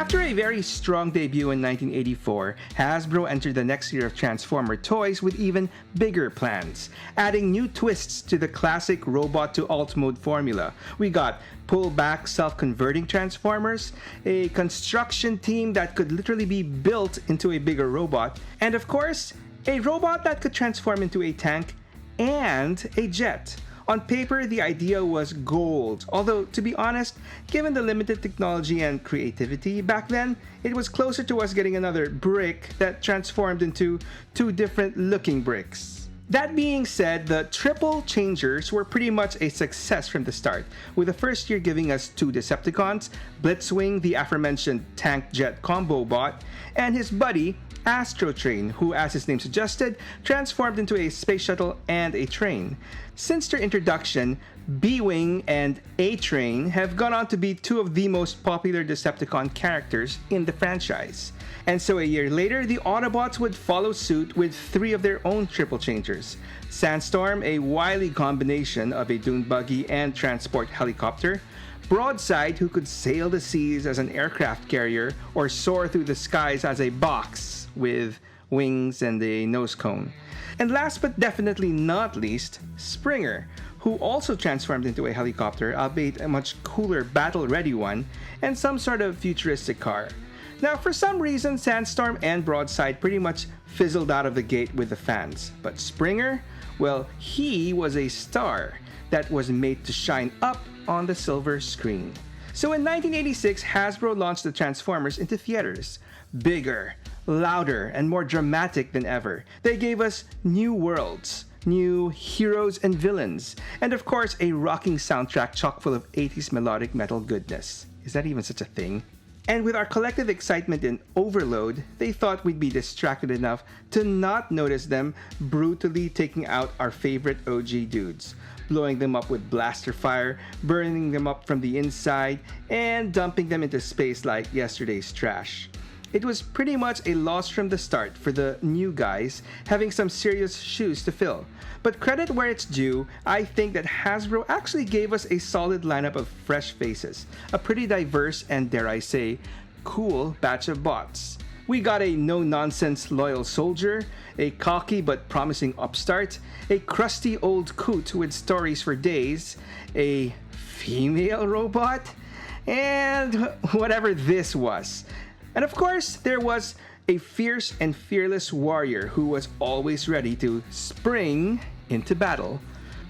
After a very strong debut in 1984, Hasbro entered the next year of Transformer toys with even bigger plans, adding new twists to the classic robot to alt mode formula. We got pull-back self-converting Transformers, a construction team that could literally be built into a bigger robot, and of course, a robot that could transform into a tank and a jet. On paper, the idea was gold, although to be honest, given the limited technology and creativity back then, it was closer to us getting another brick that transformed into two different looking bricks. That being said, the triple changers were pretty much a success from the start, with the first year giving us two Decepticons, Blitzwing, the aforementioned tank jet combo bot, and his buddy, Astro Train, who, as his name suggested, transformed into a space shuttle and a train. Since their introduction, B-Wing and A-Train have gone on to be two of the most popular Decepticon characters in the franchise. And so a year later, the Autobots would follow suit with three of their own triple changers. Sandstorm, a wily combination of a dune buggy and transport helicopter. Broadside, who could sail the seas as an aircraft carrier or soar through the skies as a box with wings and a nose cone. And last but definitely not least, Springer, who also transformed into a helicopter, albeit a much cooler battle-ready one, and some sort of futuristic car. Now, for some reason, Sandstorm and Broadside pretty much fizzled out of the gate with the fans. But Springer, well, he was a star that was made to shine up on the silver screen. So in 1986, Hasbro launched the Transformers into theaters. Bigger, louder, and more dramatic than ever. They gave us new worlds, new heroes and villains, and of course a rocking soundtrack chock full of 80s melodic metal goodness. Is that even such a thing? And with our collective excitement and overload, they thought we'd be distracted enough to not notice them brutally taking out our favorite OG dudes, blowing them up with blaster fire, burning them up from the inside, and dumping them into space like yesterday's trash. It was pretty much a loss from the start for the new guys, having some serious shoes to fill. But credit where it's due, I think that Hasbro actually gave us a solid lineup of fresh faces, a pretty diverse and, dare I say, cool batch of bots. We got a no-nonsense loyal soldier, a cocky but promising upstart, a crusty old coot with stories for days, a female robot, and whatever this was. And of course, there was a fierce and fearless warrior who was always ready to spring into battle.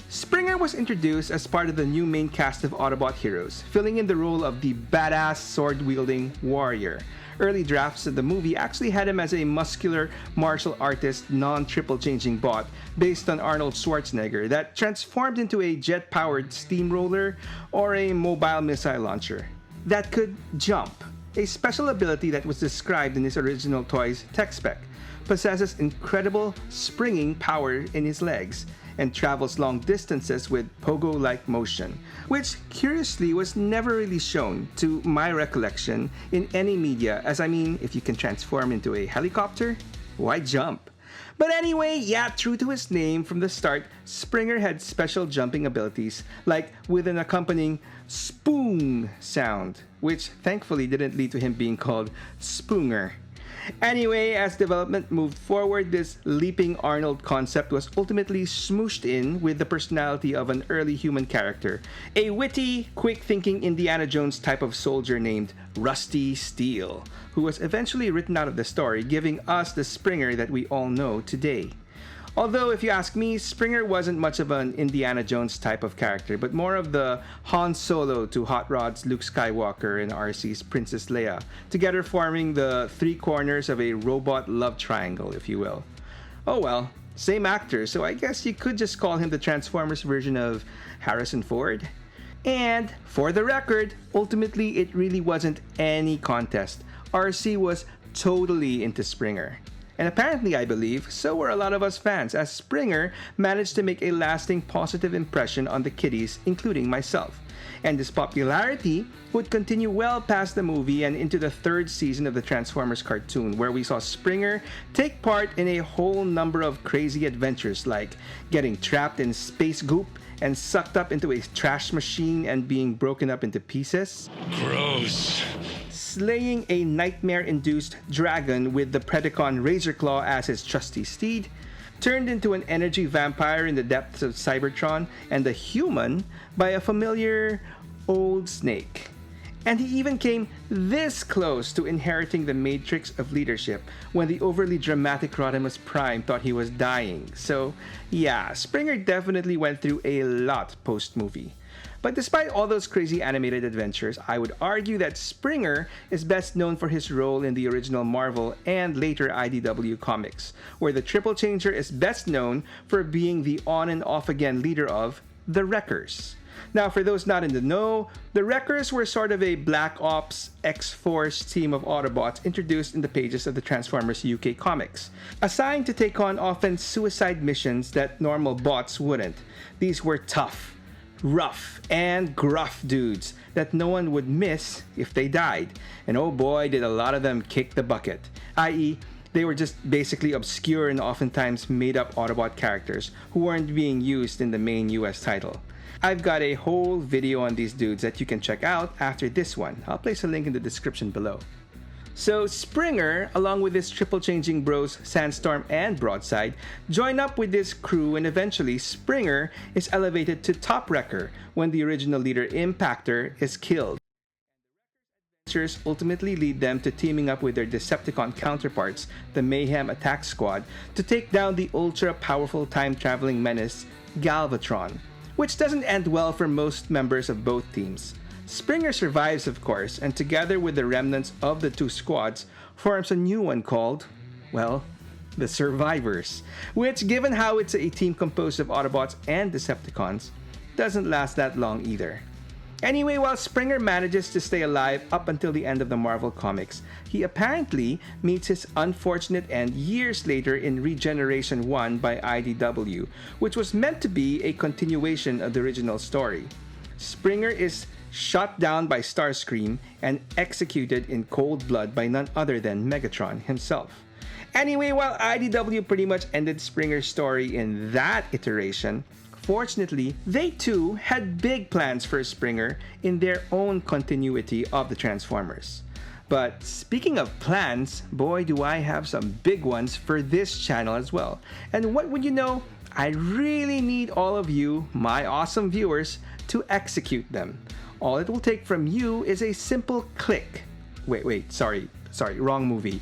Springer was introduced as part of the new main cast of Autobot heroes, filling in the role of the badass sword-wielding warrior. Early drafts of the movie actually had him as a muscular martial artist non-triple changing bot based on Arnold Schwarzenegger that transformed into a jet-powered steamroller or a mobile missile launcher that could jump. A special ability that was described in his original toy's tech spec, possesses incredible springing power in his legs, and travels long distances with pogo-like motion, which curiously was never really shown, to my recollection, in any media, as I mean, if you can transform into a helicopter, why jump? But anyway, yeah, true to his name from the start, Springer had special jumping abilities, like with an accompanying spoon sound, which thankfully didn't lead to him being called Spoonger. Anyway, as development moved forward, this leaping Arnold concept was ultimately smooshed in with the personality of an early human character, a witty, quick-thinking Indiana Jones type of soldier named Rusty Steele, who was eventually written out of the story, giving us the Springer that we all know today. Although, if you ask me, Springer wasn't much of an Indiana Jones type of character, but more of the Han Solo to Hot Rod's Luke Skywalker and Arcee's Princess Leia, together forming the three corners of a robot love triangle, if you will. Oh well, same actor, so I guess you could just call him the Transformers version of Harrison Ford. And, for the record, ultimately it really wasn't any contest. Arcee was totally into Springer. And apparently, I believe, so were a lot of us fans, as Springer managed to make a lasting positive impression on the kiddies, including myself. And this popularity would continue well past the movie and into the third season of the Transformers cartoon, where we saw Springer take part in a whole number of crazy adventures, like getting trapped in space goop and sucked up into a trash machine and being broken up into pieces. Gross. slaying a nightmare-induced dragon with the Predacon Razorclaw as his trusty steed, turned into an energy vampire in the depths of Cybertron, and a human by a familiar old snake. And he even came this close to inheriting the matrix of leadership when the overly dramatic Rodimus Prime thought he was dying. So yeah, Springer definitely went through a lot post-movie. But despite all those crazy animated adventures, I would argue that Springer is best known for his role in the original Marvel and later IDW comics, where the Triple Changer is best known for being the on and off again leader of the Wreckers. Now, for those not in the know, the Wreckers were sort of a Black Ops X-Force team of Autobots introduced in the pages of the Transformers UK comics, assigned to take on often suicide missions that normal bots wouldn't. These were tough, rough, and gruff dudes that no one would miss if they died. And oh boy, did a lot of them kick the bucket, i.e., they were just basically obscure and oftentimes made-up Autobot characters who weren't being used in the main US title. I've got a whole video on these dudes that you can check out after this one. I'll place a link in the description below. So Springer, along with his triple changing bros Sandstorm and Broadside, join up with this crew, and eventually Springer is elevated to top wrecker when the original leader Impactor is killed. Adventures ultimately lead them to teaming up with their Decepticon counterparts, the Mayhem Attack Squad, to take down the ultra-powerful time-traveling menace Galvatron, which doesn't end well for most members of both teams. Springer survives, of course, and together with the remnants of the two squads, forms a new one called, well, the Survivors, which, given how it's a team composed of Autobots and Decepticons, doesn't last that long either. Anyway, while Springer manages to stay alive up until the end of the Marvel comics, he apparently meets his unfortunate end years later in Regeneration 1 by IDW, which was meant to be a continuation of the original story. Springer is shot down by Starscream and executed in cold blood by none other than Megatron himself. Anyway, while IDW pretty much ended Springer's story in that iteration, fortunately, they too had big plans for Springer in their own continuity of the Transformers. But speaking of plans, boy do I have some big ones for this channel as well. And what would you know, I really need all of you, my awesome viewers, to execute them. All it will take from you is a simple click. Sorry, wrong movie.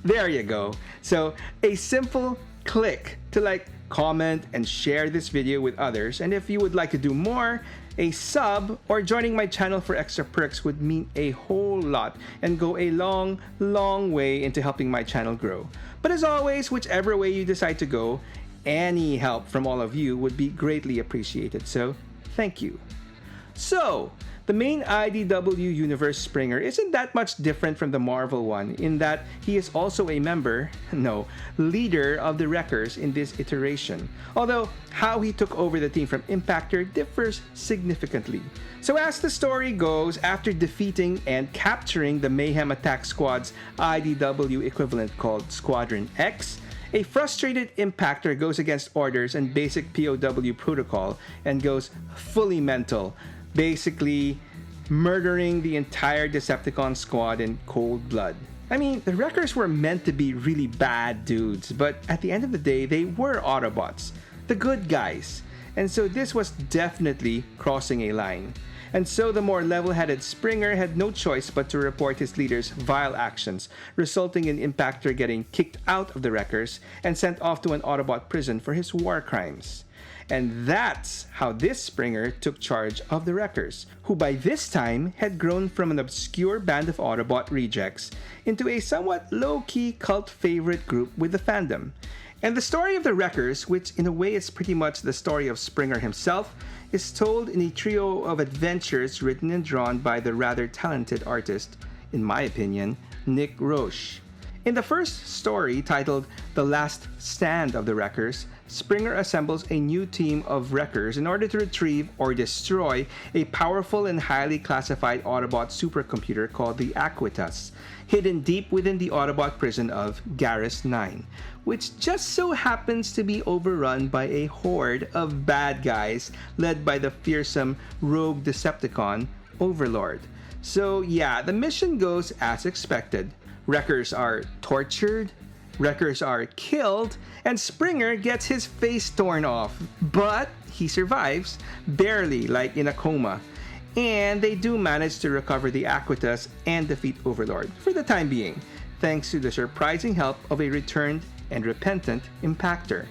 There you go. So a simple click to comment and share this video with others, and if you would like to do more, a sub or joining my channel for extra perks would mean a whole lot and go a long way into helping my channel grow. But as always, whichever way you decide to go, any help from all of you would be greatly appreciated, so thank you. So, the main IDW universe Springer isn't that much different from the Marvel one in that he is also a leader of the Wreckers in this iteration. Although, how he took over the team from Impactor differs significantly. So as the story goes, after defeating and capturing the Mayhem Attack Squad's IDW equivalent called Squadron X, a frustrated Impactor goes against orders and basic POW protocol and goes fully mental, basically murdering the entire Decepticon squad in cold blood. I mean, the Wreckers were meant to be really bad dudes, but at the end of the day, they were Autobots, the good guys. And so this was definitely crossing a line. And so the more level-headed Springer had no choice but to report his leader's vile actions, resulting in Impactor getting kicked out of the Wreckers and sent off to an Autobot prison for his war crimes. And that's how this Springer took charge of the Wreckers, who by this time had grown from an obscure band of Autobot rejects into a somewhat low-key cult favorite group with the fandom. And the story of the Wreckers, which in a way is pretty much the story of Springer himself, is told in a trio of adventures written and drawn by the rather talented artist, in my opinion, Nick Roche. In the first story, titled The Last Stand of the Wreckers, Springer assembles a new team of Wreckers in order to retrieve or destroy a powerful and highly classified Autobot supercomputer called the Aquitas, hidden deep within the Autobot prison of Garrus 9, which just so happens to be overrun by a horde of bad guys led by the fearsome rogue Decepticon, Overlord. So yeah, the mission goes as expected. Wreckers are tortured, Wreckers are killed, and Springer gets his face torn off. But he survives, barely, like in a coma. And they do manage to recover the Aquitas and defeat Overlord, for the time being, thanks to the surprising help of a returned and repentant Impactor.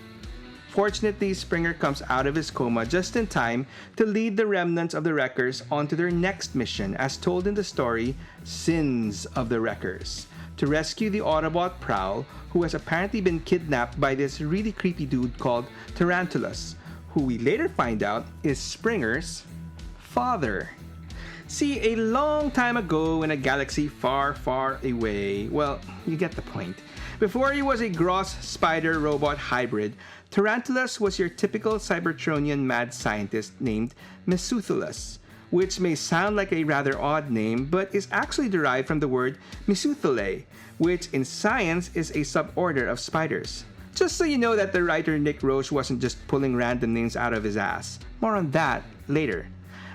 Fortunately, Springer comes out of his coma just in time to lead the remnants of the Wreckers onto their next mission, as told in the story Sins of the Wreckers, to rescue the Autobot Prowl, who has apparently been kidnapped by this really creepy dude called Tarantulus, who we later find out is Springer's father. See, a long time ago in a galaxy far, far away, well, you get the point. Before he was a gross spider-robot hybrid, Tarantulus was your typical Cybertronian mad scientist named Mesuthelus, which may sound like a rather odd name, but is actually derived from the word Mesuthelae, which in science is a suborder of spiders. Just so you know that the writer Nick Roche wasn't just pulling random names out of his ass. More on that later.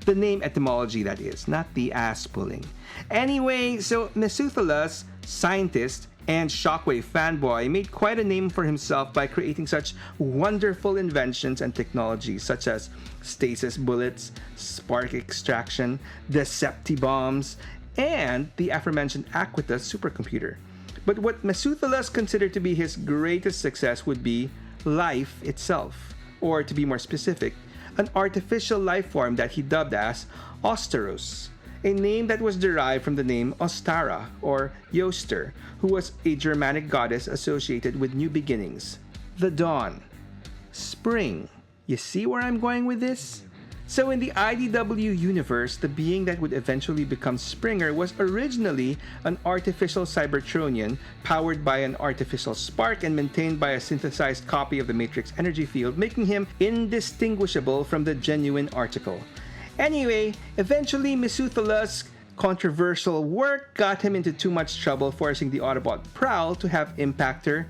The name etymology, that is, not the ass pulling. Anyway, so Mesuthelus, scientist, and Shockwave fanboy, made quite a name for himself by creating such wonderful inventions and technologies such as stasis bullets, spark extraction, Decepti-bombs, and the aforementioned Aquita supercomputer. But what Mesuthelus considered to be his greatest success would be life itself, or to be more specific, an artificial life form that he dubbed as Osteros, a name that was derived from the name Ostara, or Yoster, who was a Germanic goddess associated with new beginnings, the dawn, spring. You see where I'm going with this? So in the IDW universe, the being that would eventually become Springer was originally an artificial Cybertronian powered by an artificial spark and maintained by a synthesized copy of the Matrix energy field, making him indistinguishable from the genuine article. Anyway, eventually Mesuthelus' controversial work got him into too much trouble, forcing the Autobot Prowl to have Impactor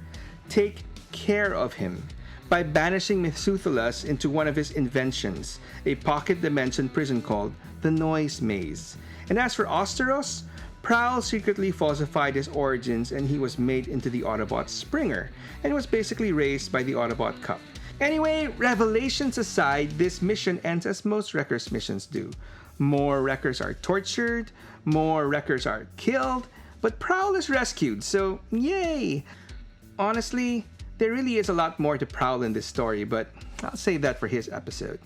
take care of him by banishing Mesuthelus into one of his inventions, a pocket dimension prison called the Noise Maze. And as for Osteros, Prowl secretly falsified his origins and he was made into the Autobot Springer and was basically raised by the Autobot Cup. Anyway, revelations aside, this mission ends as most Wreckers missions do. More Wreckers are tortured, more Wreckers are killed, but Prowl is rescued, so yay! Honestly, there really is a lot more to Prowl in this story, but I'll save that for his episode.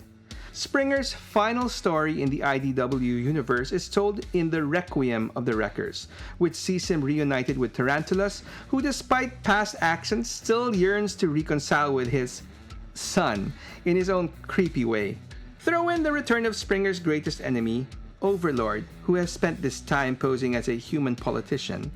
Springer's final story in the IDW universe is told in the Requiem of the Wreckers, which sees him reunited with Tarantulus, who despite past actions still yearns to reconcile with his son in his own creepy way. Throw in the return of Springer's greatest enemy, Overlord, who has spent this time posing as a human politician.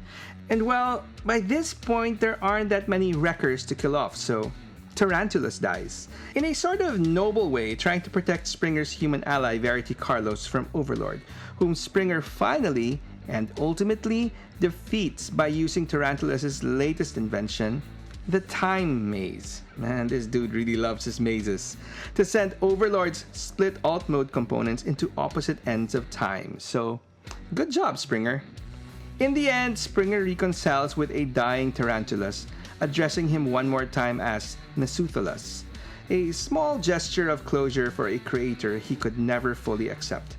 And well, by this point there aren't that many Wreckers to kill off, so Tarantulus dies, in a sort of noble way, trying to protect Springer's human ally Verity Carlos from Overlord, whom Springer finally and ultimately defeats by using Tarantulus's latest invention, the Time Maze. Man, this dude really loves his mazes. To send Overlord's split alt mode components into opposite ends of time. So, good job, Springer. In the end, Springer reconciles with a dying Tarantulus, addressing him one more time as Mesuthelus, a small gesture of closure for a creator he could never fully accept.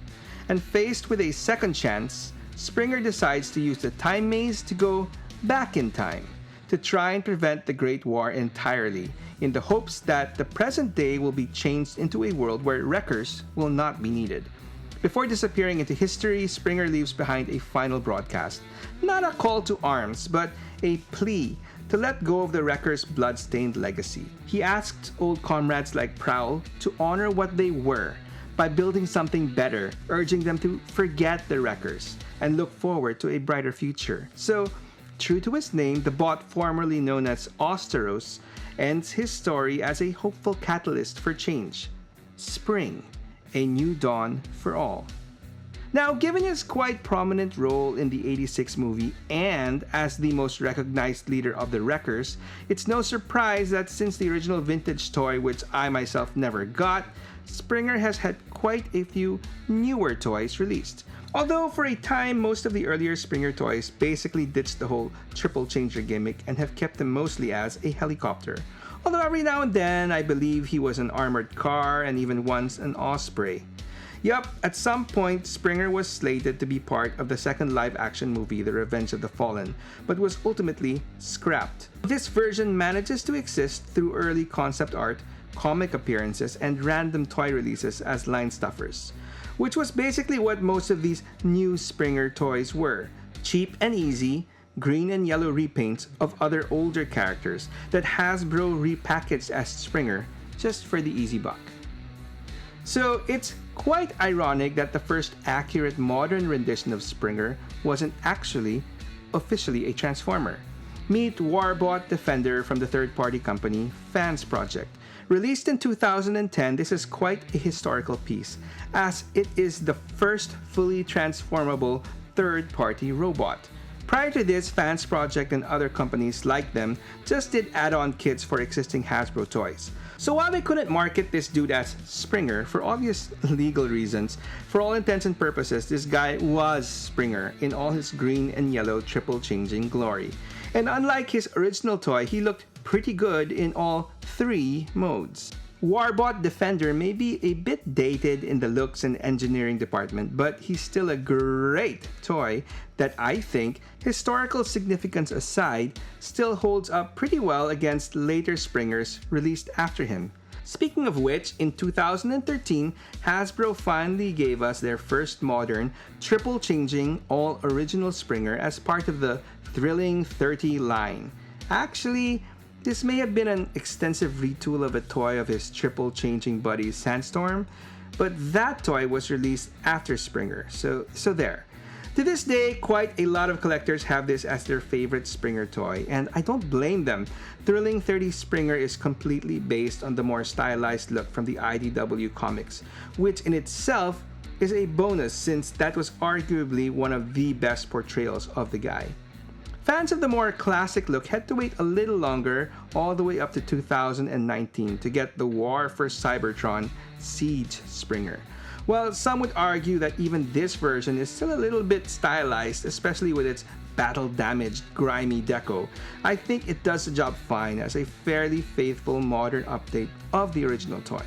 And faced with a second chance, Springer decides to use the Time Maze to go back in time, to try and prevent the Great War entirely, in the hopes that the present day will be changed into a world where Wreckers will not be needed. Before disappearing into history, Springer leaves behind a final broadcast. Not a call to arms, but a plea to let go of the Wreckers' blood-stained legacy. He asked old comrades like Prowl to honor what they were by building something better, urging them to forget the Wreckers and look forward to a brighter future. So, true to his name, the bot formerly known as Osteros ends his story as a hopeful catalyst for change. Spring, a new dawn for all. Now, given his quite prominent role in the '86 movie and as the most recognized leader of the Wreckers, it's no surprise that since the original vintage toy, which I myself never got, Springer has had quite a few newer toys released. Although for a time, most of the earlier Springer toys basically ditched the whole triple changer gimmick and have kept them mostly as a helicopter. Although every now and then, I believe he was an armored car and even once an Osprey. Yup, at some point, Springer was slated to be part of the second live-action movie, The Revenge of the Fallen, but was ultimately scrapped. This version manages to exist through early concept art, comic appearances, and random toy releases as line stuffers, which was basically what most of these new Springer toys were. Cheap and easy, green and yellow repaints of other older characters that Hasbro repackaged as Springer just for the easy buck. So it's quite ironic that the first accurate modern rendition of Springer wasn't actually officially a Transformer. Meet Warbot Defender from the third-party company Fans Project. Released in 2010, this is quite a historical piece, as it is the first fully transformable third-party robot. Prior to this, Fans Project and other companies like them just did add-on kits for existing Hasbro toys. So while they couldn't market this dude as Springer for obvious legal reasons, for all intents and purposes, this guy was Springer in all his green and yellow triple changing glory. And unlike his original toy, he looked pretty good in all three modes. Warbot Defender may be a bit dated in the looks and engineering department, but he's still a great toy that I think, historical significance aside, still holds up pretty well against later Springers released after him. Speaking of which, in 2013, Hasbro finally gave us their first modern, triple-changing, all-original Springer as part of the Thrilling 30 line. Actually, this may have been an extensive retool of a toy of his triple-changing buddy Sandstorm, but that toy was released after Springer, so there. To this day, quite a lot of collectors have this as their favorite Springer toy, and I don't blame them. Thrilling 30 Springer is completely based on the more stylized look from the IDW comics, which in itself is a bonus since that was arguably one of the best portrayals of the guy. Fans of the more classic look had to wait a little longer, all the way up to 2019, to get the War for Cybertron Siege Springer. While some would argue that even this version is still a little bit stylized, especially with its battle-damaged, grimy deco, I think it does the job fine as a fairly faithful modern update of the original toy.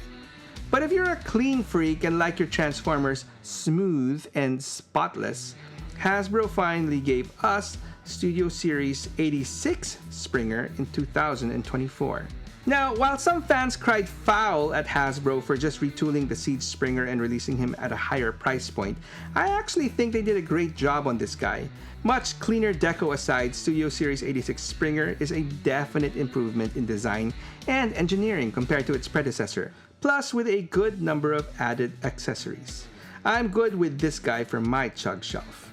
But if you're a clean freak and like your Transformers smooth and spotless, Hasbro finally gave us Studio Series 86 Springer in 2024. Now, while some fans cried foul at Hasbro for just retooling the Siege Springer and releasing him at a higher price point, I actually think they did a great job on this guy. Much cleaner deco aside, Studio Series 86 Springer is a definite improvement in design and engineering compared to its predecessor, plus with a good number of added accessories. I'm good with this guy for my chug shelf.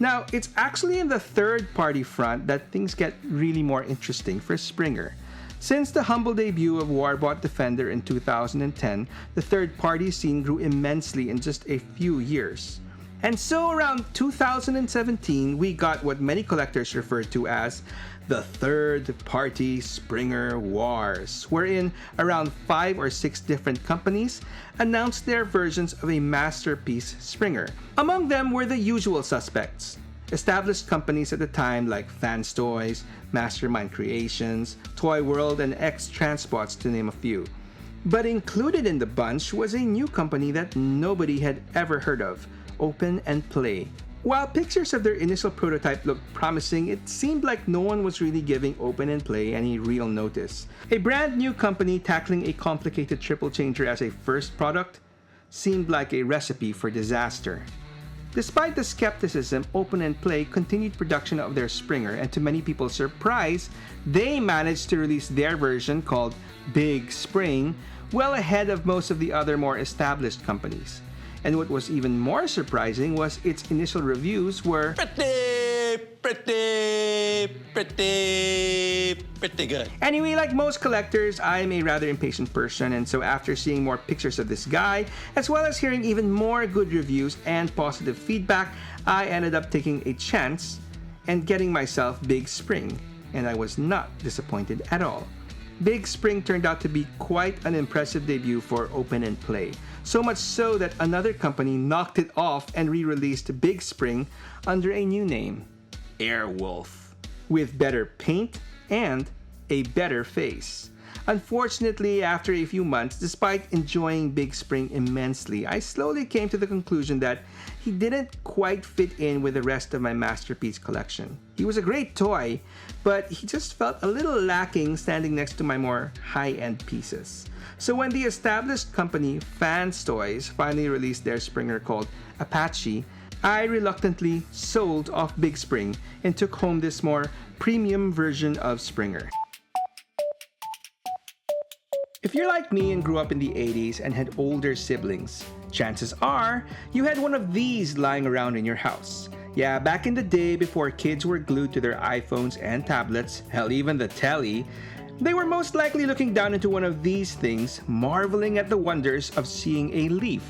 Now, it's actually in the third-party front that things get really more interesting for Springer. Since the humble debut of Warbot Defender in 2010, the third-party scene grew immensely in just a few years. And so around 2017, we got what many collectors refer to as the third-party Springer Wars, wherein around 5 or 6 different companies announced their versions of a masterpiece Springer. Among them were the usual suspects. Established companies at the time like Fans Toys, Mastermind Creations, Toy World, and X-Transpots to name a few. But included in the bunch was a new company that nobody had ever heard of, Open and Play. While pictures of their initial prototype looked promising, it seemed like no one was really giving Open and Play any real notice. A brand new company tackling a complicated triple changer as a first product seemed like a recipe for disaster. Despite the skepticism, Open and Play continued production of their Springer, and to many people's surprise, they managed to release their version called Big Spring well ahead of most of the other more established companies. And what was even more surprising was its initial reviews were pretty pretty good. Anyway, like most collectors, I'm a rather impatient person, and so after seeing more pictures of this guy, as well as hearing even more good reviews and positive feedback, I ended up taking a chance and getting myself Big Spring, and I was not disappointed at all. Big Spring turned out to be quite an impressive debut for Open and Play, so much so that another company knocked it off and re-released Big Spring under a new name, Airwolf, with better paint and a better face. Unfortunately, after a few months, despite enjoying Big Spring immensely, I slowly came to the conclusion that he didn't quite fit in with the rest of my masterpiece collection. He was a great toy, but he just felt a little lacking standing next to my more high-end pieces. So when the established company Fans Toys finally released their Springer called Apache, I reluctantly sold off Big Spring and took home this more premium version of Springer. If you're like me and grew up in the 80s and had older siblings, chances are you had one of these lying around in your house. Yeah, back in the day before kids were glued to their iPhones and tablets, hell, even the telly, they were most likely looking down into one of these things, marveling at the wonders of seeing a leaf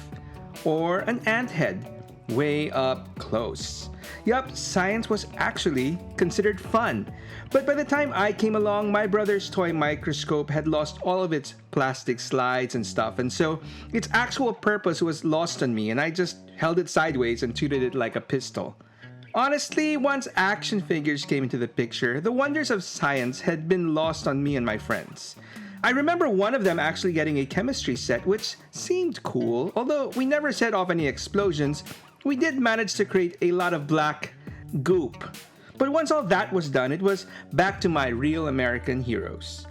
or an ant head way up close. Yup, science was actually considered fun. But by the time I came along, my brother's toy microscope had lost all of its plastic slides and stuff, and so its actual purpose was lost on me, and I just held it sideways and treated it like a pistol. Honestly, once action figures came into the picture, the wonders of science had been lost on me and my friends. I remember one of them actually getting a chemistry set, which seemed cool. Although we never set off any explosions, we did manage to create a lot of black goop. But once all that was done, it was back to my real American heroes.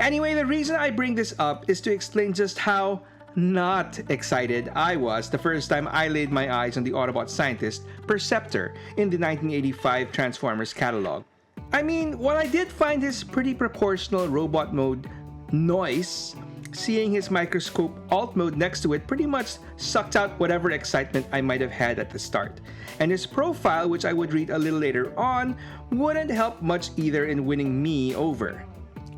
Anyway, the reason I bring this up is to explain just how not excited I was the first time I laid my eyes on the Autobot scientist Perceptor in the 1985 Transformers catalog. I mean, while I did find his pretty proportional robot mode noise, seeing his microscope alt mode next to it pretty much sucked out whatever excitement I might have had at the start. And his profile, which I would read a little later on, wouldn't help much either in winning me over.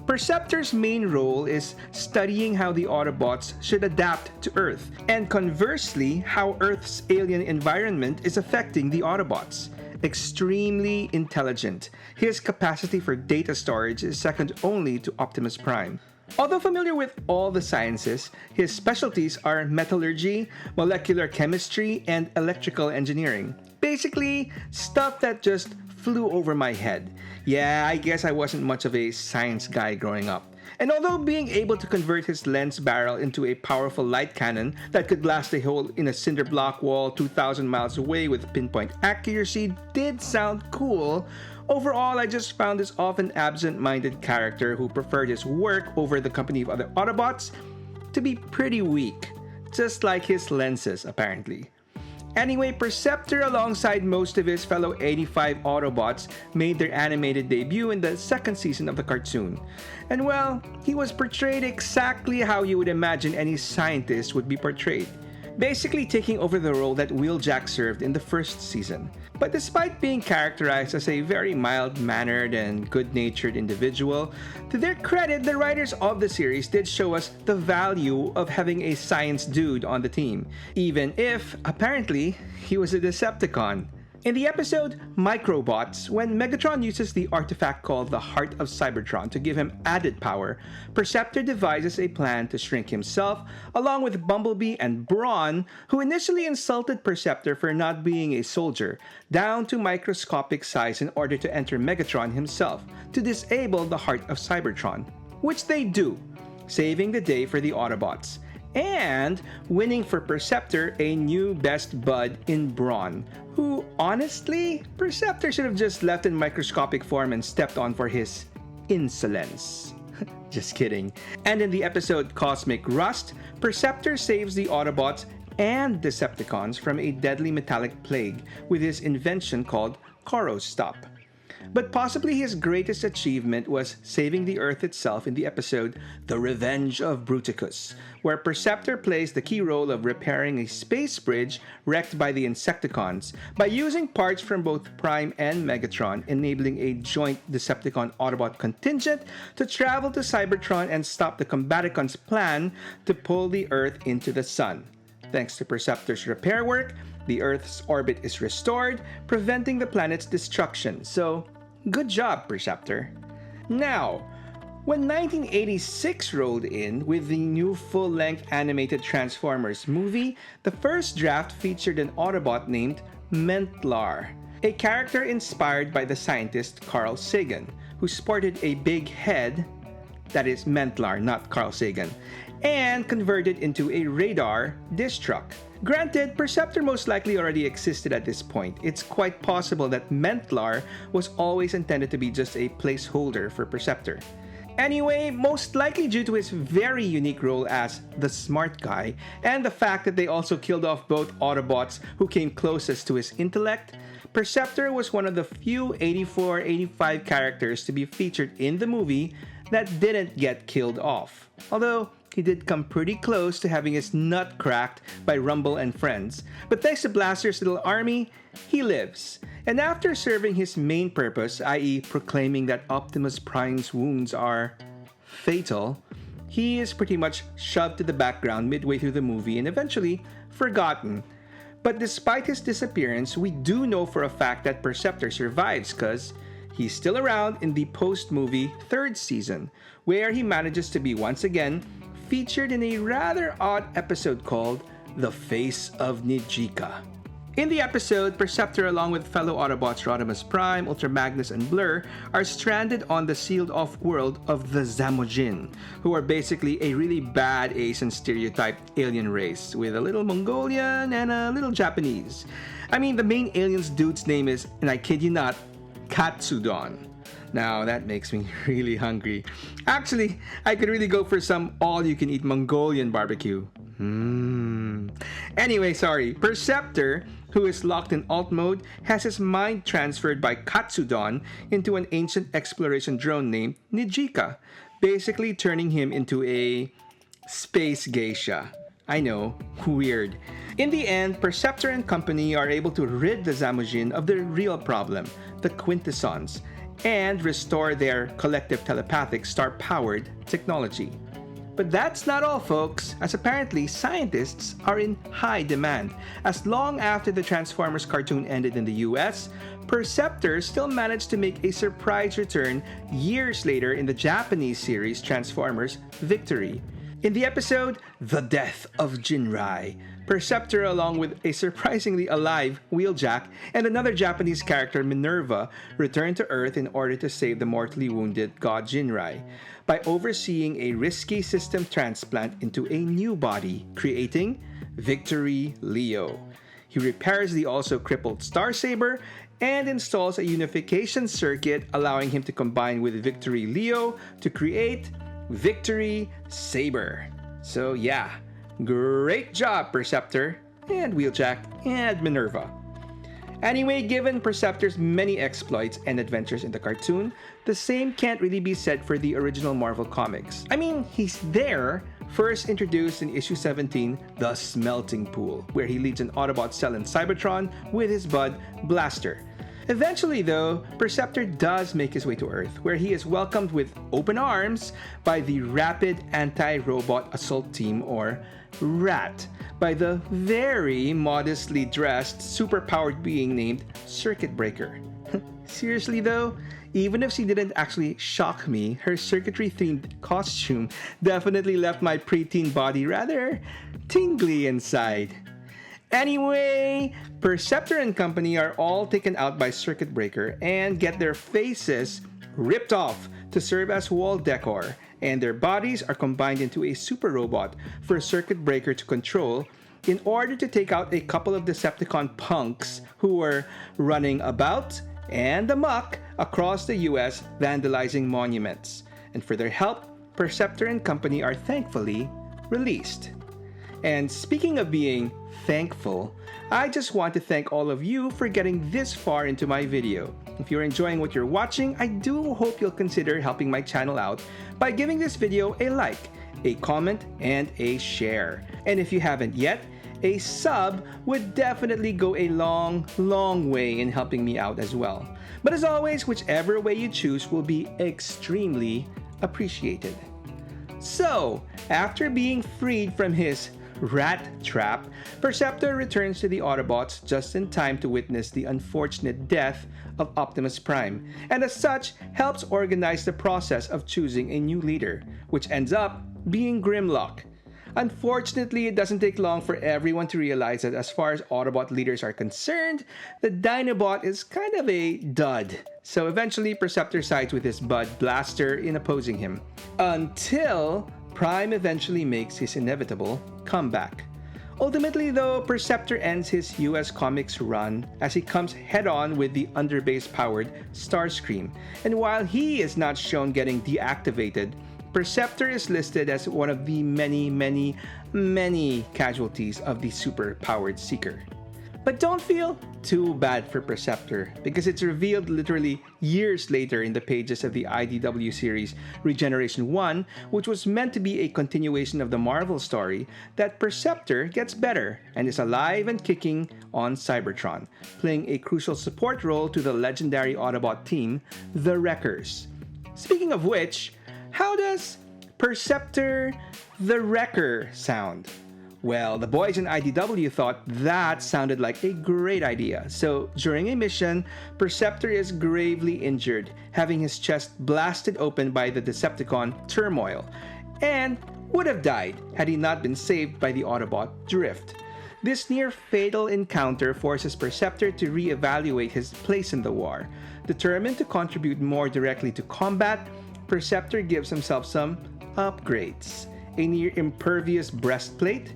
Perceptor's main role is studying how the Autobots should adapt to Earth, and conversely, how Earth's alien environment is affecting the Autobots. Extremely intelligent, his capacity for data storage is second only to Optimus Prime. Although familiar with all the sciences, his specialties are metallurgy, molecular chemistry, and electrical engineering. Basically, stuff that just flew over my head. Yeah, I guess I wasn't much of a science guy growing up. And although being able to convert his lens barrel into a powerful light cannon that could blast a hole in a cinder block wall 2,000 miles away with pinpoint accuracy did sound cool, overall, I just found this often absent-minded character who preferred his work over the company of other Autobots to be pretty weak, just like his lenses, apparently. Anyway, Perceptor, alongside most of his fellow 85 Autobots, made their animated debut in the second season of the cartoon. And well, he was portrayed exactly how you would imagine any scientist would be portrayed, basically taking over the role that Wheeljack served in the first season. But despite being characterized as a very mild-mannered and good-natured individual, to their credit, the writers of the series did show us the value of having a science dude on the team, even if, apparently, he was a Decepticon. In the episode Microbots, when Megatron uses the artifact called the Heart of Cybertron to give him added power, Perceptor devises a plan to shrink himself, along with Bumblebee and Brawn, who initially insulted Perceptor for not being a soldier, down to microscopic size in order to enter Megatron himself to disable the Heart of Cybertron, which they do, saving the day for the Autobots, and winning for Perceptor a new best bud in Brawn, who, honestly, Perceptor should have just left in microscopic form and stepped on for his insolence. Just kidding. And in the episode Cosmic Rust, Perceptor saves the Autobots and Decepticons from a deadly metallic plague with his invention called Corostop. But possibly his greatest achievement was saving the Earth itself in the episode The Revenge of Bruticus, where Perceptor plays the key role of repairing a space bridge wrecked by the Insecticons by using parts from both Prime and Megatron, enabling a joint Decepticon Autobot contingent to travel to Cybertron and stop the Combaticons' plan to pull the Earth into the Sun. Thanks to Perceptor's repair work, the Earth's orbit is restored, preventing the planet's destruction. So, good job, Perceptor. Now, when 1986 rolled in with the new full-length animated Transformers movie, the first draft featured an Autobot named Mentlar, a character inspired by the scientist Carl Sagan, who sported a big head, that is Mentlar, not Carl Sagan, and converted into a radar disc truck. Granted, Perceptor most likely already existed at this point. It's quite possible that Mentlar was always intended to be just a placeholder for Perceptor. Anyway, most likely due to his very unique role as the smart guy, and the fact that they also killed off both Autobots who came closest to his intellect, Perceptor was one of the few 84-85 characters to be featured in the movie that didn't get killed off. Although, he did come pretty close to having his nut cracked by Rumble and friends, but thanks to Blaster's little army, he lives. And after serving his main purpose, i.e. proclaiming that Optimus Prime's wounds are fatal, he is pretty much shoved to the background midway through the movie and eventually forgotten. But despite his disappearance, we do know for a fact that Perceptor survives because he's still around in the post-movie third season, where he manages to be once again featured in a rather odd episode called The Face of Nijika. In the episode, Perceptor along with fellow Autobots Rodimus Prime, Ultra Magnus, and Blurr are stranded on the sealed-off world of the Zamojin, who are basically a really bad Asian stereotyped alien race with a little Mongolian and a little Japanese. I mean, the main alien's dude's name is, and I kid you not, Katsudon. Now that makes me really hungry. Actually, I could really go for some all-you-can-eat Mongolian barbecue. Anyway, sorry. Perceptor, who is locked in alt mode, has his mind transferred by Katsudon into an ancient exploration drone named Nijika, basically turning him into a space geisha. I know, weird. In the end, Perceptor and company are able to rid the Zamojin of the real problem, the Quintessons, and restore their collective telepathic star-powered technology. But that's not all, folks, as apparently scientists are in high demand. As long after the Transformers cartoon ended in the US, Perceptor still managed to make a surprise return years later in the Japanese series Transformers Victory. In the episode The Death of Jinrai, Perceptor, along with a surprisingly alive Wheeljack and another Japanese character, Minerva, returned to Earth in order to save the mortally wounded god Jinrai by overseeing a risky system transplant into a new body, creating Victory Leo. He repairs the also crippled Starsaber and installs a unification circuit, allowing him to combine with Victory Leo to create Victory Saber. So yeah, great job, Perceptor, and Wheeljack, and Minerva. Anyway, given Perceptor's many exploits and adventures in the cartoon, the same can't really be said for the original Marvel comics. I mean, he's there, first introduced in issue 17, The Smelting Pool, where he leads an Autobot cell in Cybertron with his bud, Blaster. Eventually, though, Perceptor does make his way to Earth, where he is welcomed with open arms by the Rapid Anti-Robot Assault Team, or RAT, by the very modestly dressed, superpowered being named Circuit Breaker. Seriously though, even if she didn't actually shock me, her circuitry-themed costume definitely left my preteen body rather tingly inside. Anyway, Perceptor and company are all taken out by Circuit Breaker and get their faces ripped off to serve as wall decor, and their bodies are combined into a super robot for Circuit Breaker to control in order to take out a couple of Decepticon punks who were running about and amok across the US vandalizing monuments. And for their help, Perceptor and company are thankfully released. And speaking of being thankful, I just want to thank all of you for getting this far into my video. If you're enjoying what you're watching, I do hope you'll consider helping my channel out by giving this video a like, a comment, and a share. And if you haven't yet, a sub would definitely go a long way in helping me out as well. But as always, whichever way you choose will be extremely appreciated. So, after being freed from his rat trap, Perceptor returns to the Autobots just in time to witness the unfortunate death of Optimus Prime, and as such, helps organize the process of choosing a new leader, which ends up being Grimlock. Unfortunately, it doesn't take long for everyone to realize that as far as Autobot leaders are concerned, the Dinobot is kind of a dud. So eventually, Perceptor sides with his bud Blaster in opposing him, until Prime eventually makes his inevitable comeback. Ultimately though, Perceptor ends his US Comics run as he comes head-on with the underbase-powered Starscream, and while he is not shown getting deactivated, Perceptor is listed as one of the many casualties of the super-powered Seeker. But don't feel too bad for Perceptor, because it's revealed literally years later in the pages of the IDW series Regeneration 1, which was meant to be a continuation of the Marvel story, that Perceptor gets better and is alive and kicking on Cybertron, playing a crucial support role to the legendary Autobot team, the Wreckers. Speaking of which, how does Perceptor the Wrecker sound? Well, the boys in IDW thought that sounded like a great idea. So, during a mission, Perceptor is gravely injured, having his chest blasted open by the Decepticon Turmoil, and would have died had he not been saved by the Autobot Drift. This near-fatal encounter forces Perceptor to re-evaluate his place in the war. Determined to contribute more directly to combat, Perceptor gives himself some upgrades: a near-impervious breastplate,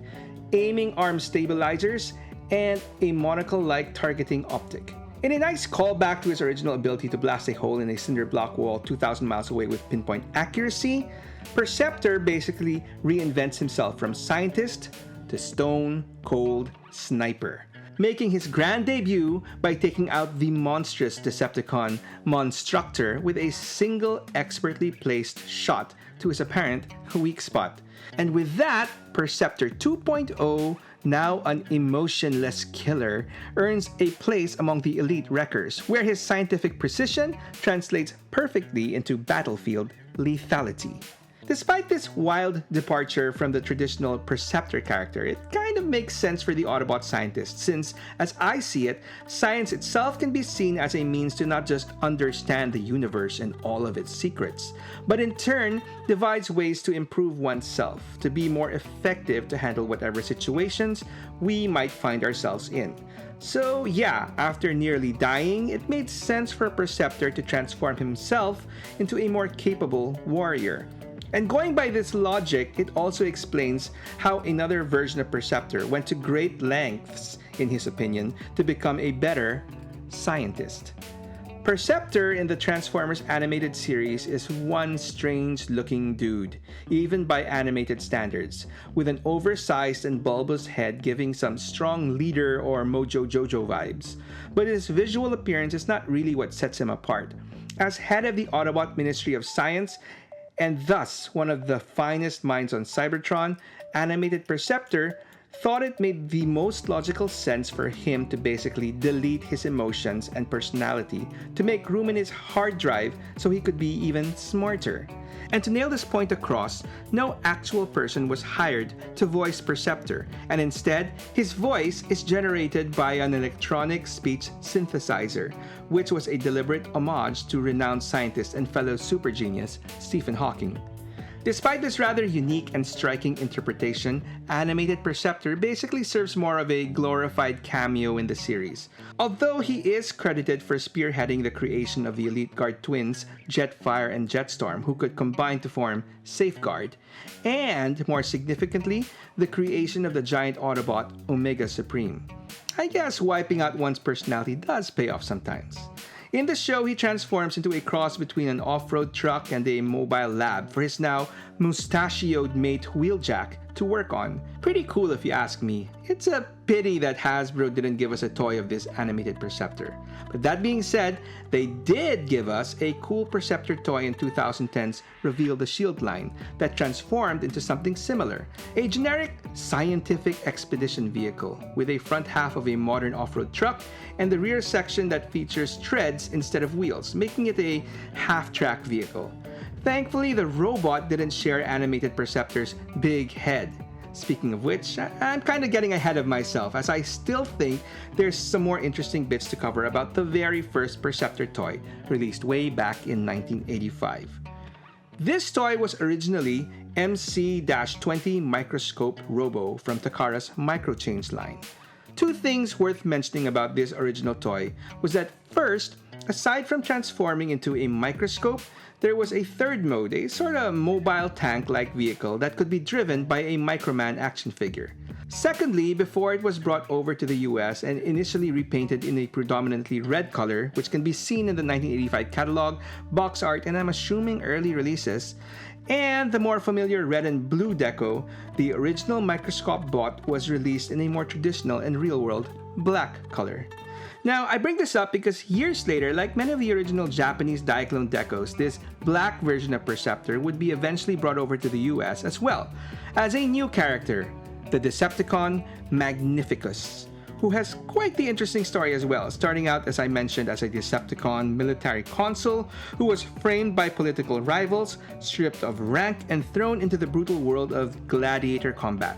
aiming arm stabilizers, and a monocle-like targeting optic. In a nice callback to his original ability to blast a hole in a cinder block wall 2,000 miles away with pinpoint accuracy, Perceptor basically reinvents himself from scientist to stone-cold sniper, making his grand debut by taking out the monstrous Decepticon Monstructor with a single expertly placed shot to his apparent weak spot. And with that, Perceptor 2.0, now an emotionless killer, earns a place among the elite wreckers, where his scientific precision translates perfectly into battlefield lethality. Despite this wild departure from the traditional Perceptor character, it kind of makes sense for the Autobot scientist, since, as I see it, science itself can be seen as a means to not just understand the universe and all of its secrets, but in turn devise ways to improve oneself, to be more effective to handle whatever situations we might find ourselves in. So yeah, after nearly dying, it made sense for Perceptor to transform himself into a more capable warrior. And going by this logic, it also explains how another version of Perceptor went to great lengths, in his opinion, to become a better scientist. Perceptor in the Transformers animated series is one strange-looking dude, even by animated standards, with an oversized and bulbous head giving some strong leader or Mojo Jojo vibes. But his visual appearance is not really what sets him apart. As head of the Autobot Ministry of Science, and thus one of the finest minds on Cybertron, animated Perceptor thought it made the most logical sense for him to basically delete his emotions and personality to make room in his hard drive so he could be even smarter. And to nail this point across, no actual person was hired to voice Perceptor, and instead, his voice is generated by an electronic speech synthesizer, which was a deliberate homage to renowned scientist and fellow super genius Stephen Hawking. Despite this rather unique and striking interpretation, animated Perceptor basically serves more of a glorified cameo in the series, although he is credited for spearheading the creation of the Elite Guard twins, Jetfire and Jetstorm, who could combine to form Safeguard, and, more significantly, the creation of the giant Autobot, Omega Supreme. I guess wiping out one's personality does pay off sometimes. In the show, he transforms into a cross between an off-road truck and a mobile lab for his now mustachioed mate Wheeljack, to work on. Pretty cool if you ask me. It's a pity that Hasbro didn't give us a toy of this animated Perceptor. But that being said, they did give us a cool Perceptor toy in 2010's Reveal the Shield line that transformed into something similar. A generic scientific expedition vehicle with a front half of a modern off-road truck and the rear section that features treads instead of wheels, making it a half-track vehicle. Thankfully, the robot didn't share animated Perceptor's big head. Speaking of which, I'm kind of getting ahead of myself as I still think there's some more interesting bits to cover about the very first Perceptor toy released way back in 1985. This toy was originally MC-20 Microscope Robo from Takara's Microchange line. Two things worth mentioning about this original toy was that first, aside from transforming into a microscope, there was a third mode, a sort of mobile tank-like vehicle that could be driven by a Microman action figure. Secondly, before it was brought over to the US and initially repainted in a predominantly red color, which can be seen in the 1985 catalog, box art, and I'm assuming early releases, and the more familiar red and blue deco, the original Microscope bot was released in a more traditional and real-world black color. Now, I bring this up because years later, like many of the original Japanese Diaclone decos, this black version of Perceptor would be eventually brought over to the US as well, as a new character, the Decepticon Magnificus, who has quite the interesting story as well, starting out, as I mentioned, as a Decepticon military consul who was framed by political rivals, stripped of rank, and thrown into the brutal world of gladiator combat.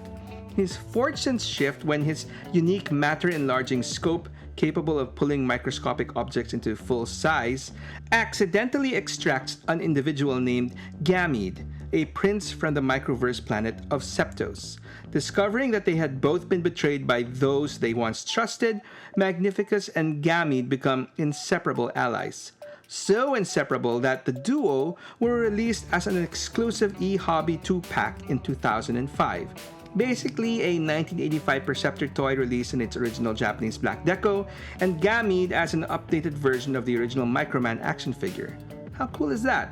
His fortunes shift when his unique matter-enlarging scope, capable of pulling microscopic objects into full size, accidentally extracts an individual named Gamede, a prince from the microverse planet of Septos. Discovering that they had both been betrayed by those they once trusted, Magnificus and Gamede become inseparable allies. So inseparable that the duo were released as an exclusive eHobby 2-pack in 2005. Basically a 1985 Perceptor toy released in its original Japanese black deco, and Gamede as an updated version of the original Microman action figure. How cool is that?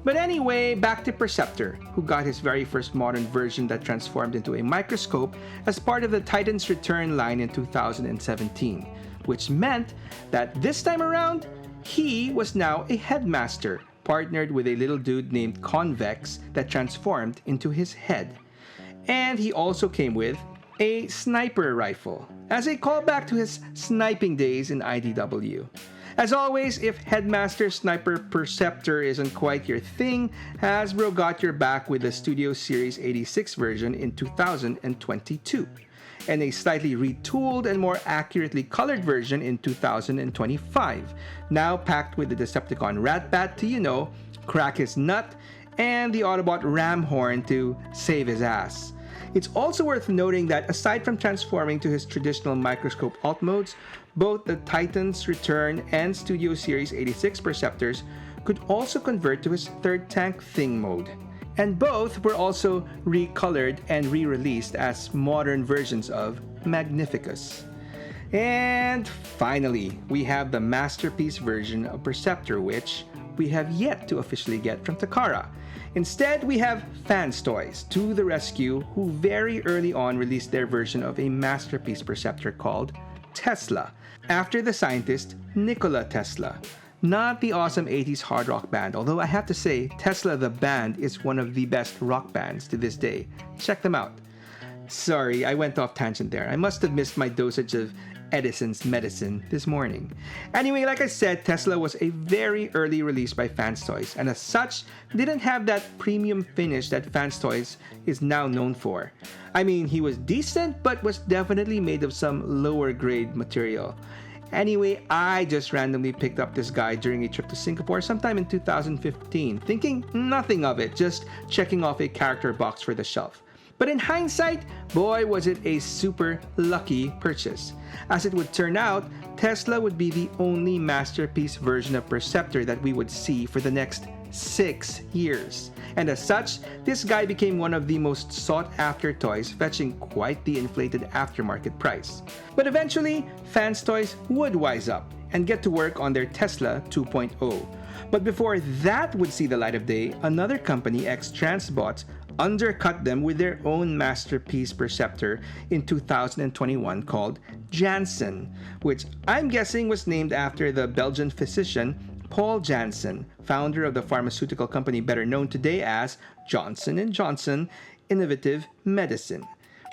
But anyway, back to Perceptor, who got his very first modern version that transformed into a microscope as part of the Titan's Return line in 2017, which meant that this time around, he was now a headmaster, partnered with a little dude named Convex that transformed into his head. And he also came with a sniper rifle, as a callback to his sniping days in IDW. As always, if Headmaster Sniper Perceptor isn't quite your thing, Hasbro got your back with the Studio Series 86 version in 2022, and a slightly retooled and more accurately colored version in 2025, now packed with the Decepticon Ratbat to, crack his nut, and the Autobot ram horn to save his ass. It's also worth noting that aside from transforming to his traditional microscope alt modes, both the Titan's Return and Studio Series 86 Perceptors could also convert to his third tank thing mode. And both were also recolored and re-released as modern versions of Magnificus. And finally, we have the masterpiece version of Perceptor, which we have yet to officially get from Takara. Instead, we have Fans Toys to the rescue, who very early on released their version of a masterpiece Perceptor called Tesla, after the scientist Nikola Tesla. Not the awesome 80s hard rock band, although I have to say, Tesla the band is one of the best rock bands to this day. Check them out. Sorry, I went off tangent there. I must have missed my dosage of Edison's medicine this morning. Anyway, like I said, Tesla was a very early release by Fans Toys, and as such, didn't have that premium finish that Fans Toys is now known for. I mean, he was decent, but was definitely made of some lower grade material. Anyway, I just randomly picked up this guy during a trip to Singapore sometime in 2015, thinking nothing of it, just checking off a character box for the shelf. But in hindsight, boy was it a super lucky purchase. As it would turn out, Tesla would be the only masterpiece version of Perceptor that we would see for the next 6 years. And as such, this guy became one of the most sought-after toys, fetching quite the inflated aftermarket price. But eventually, Fans Toys would wise up and get to work on their Tesla 2.0. But before that would see the light of day, another company, X-Transbots, undercut them with their own masterpiece Perceptor in 2021 called Janssen, which I'm guessing was named after the Belgian physician Paul Janssen, founder of the pharmaceutical company better known today as Johnson & Johnson Innovative Medicine.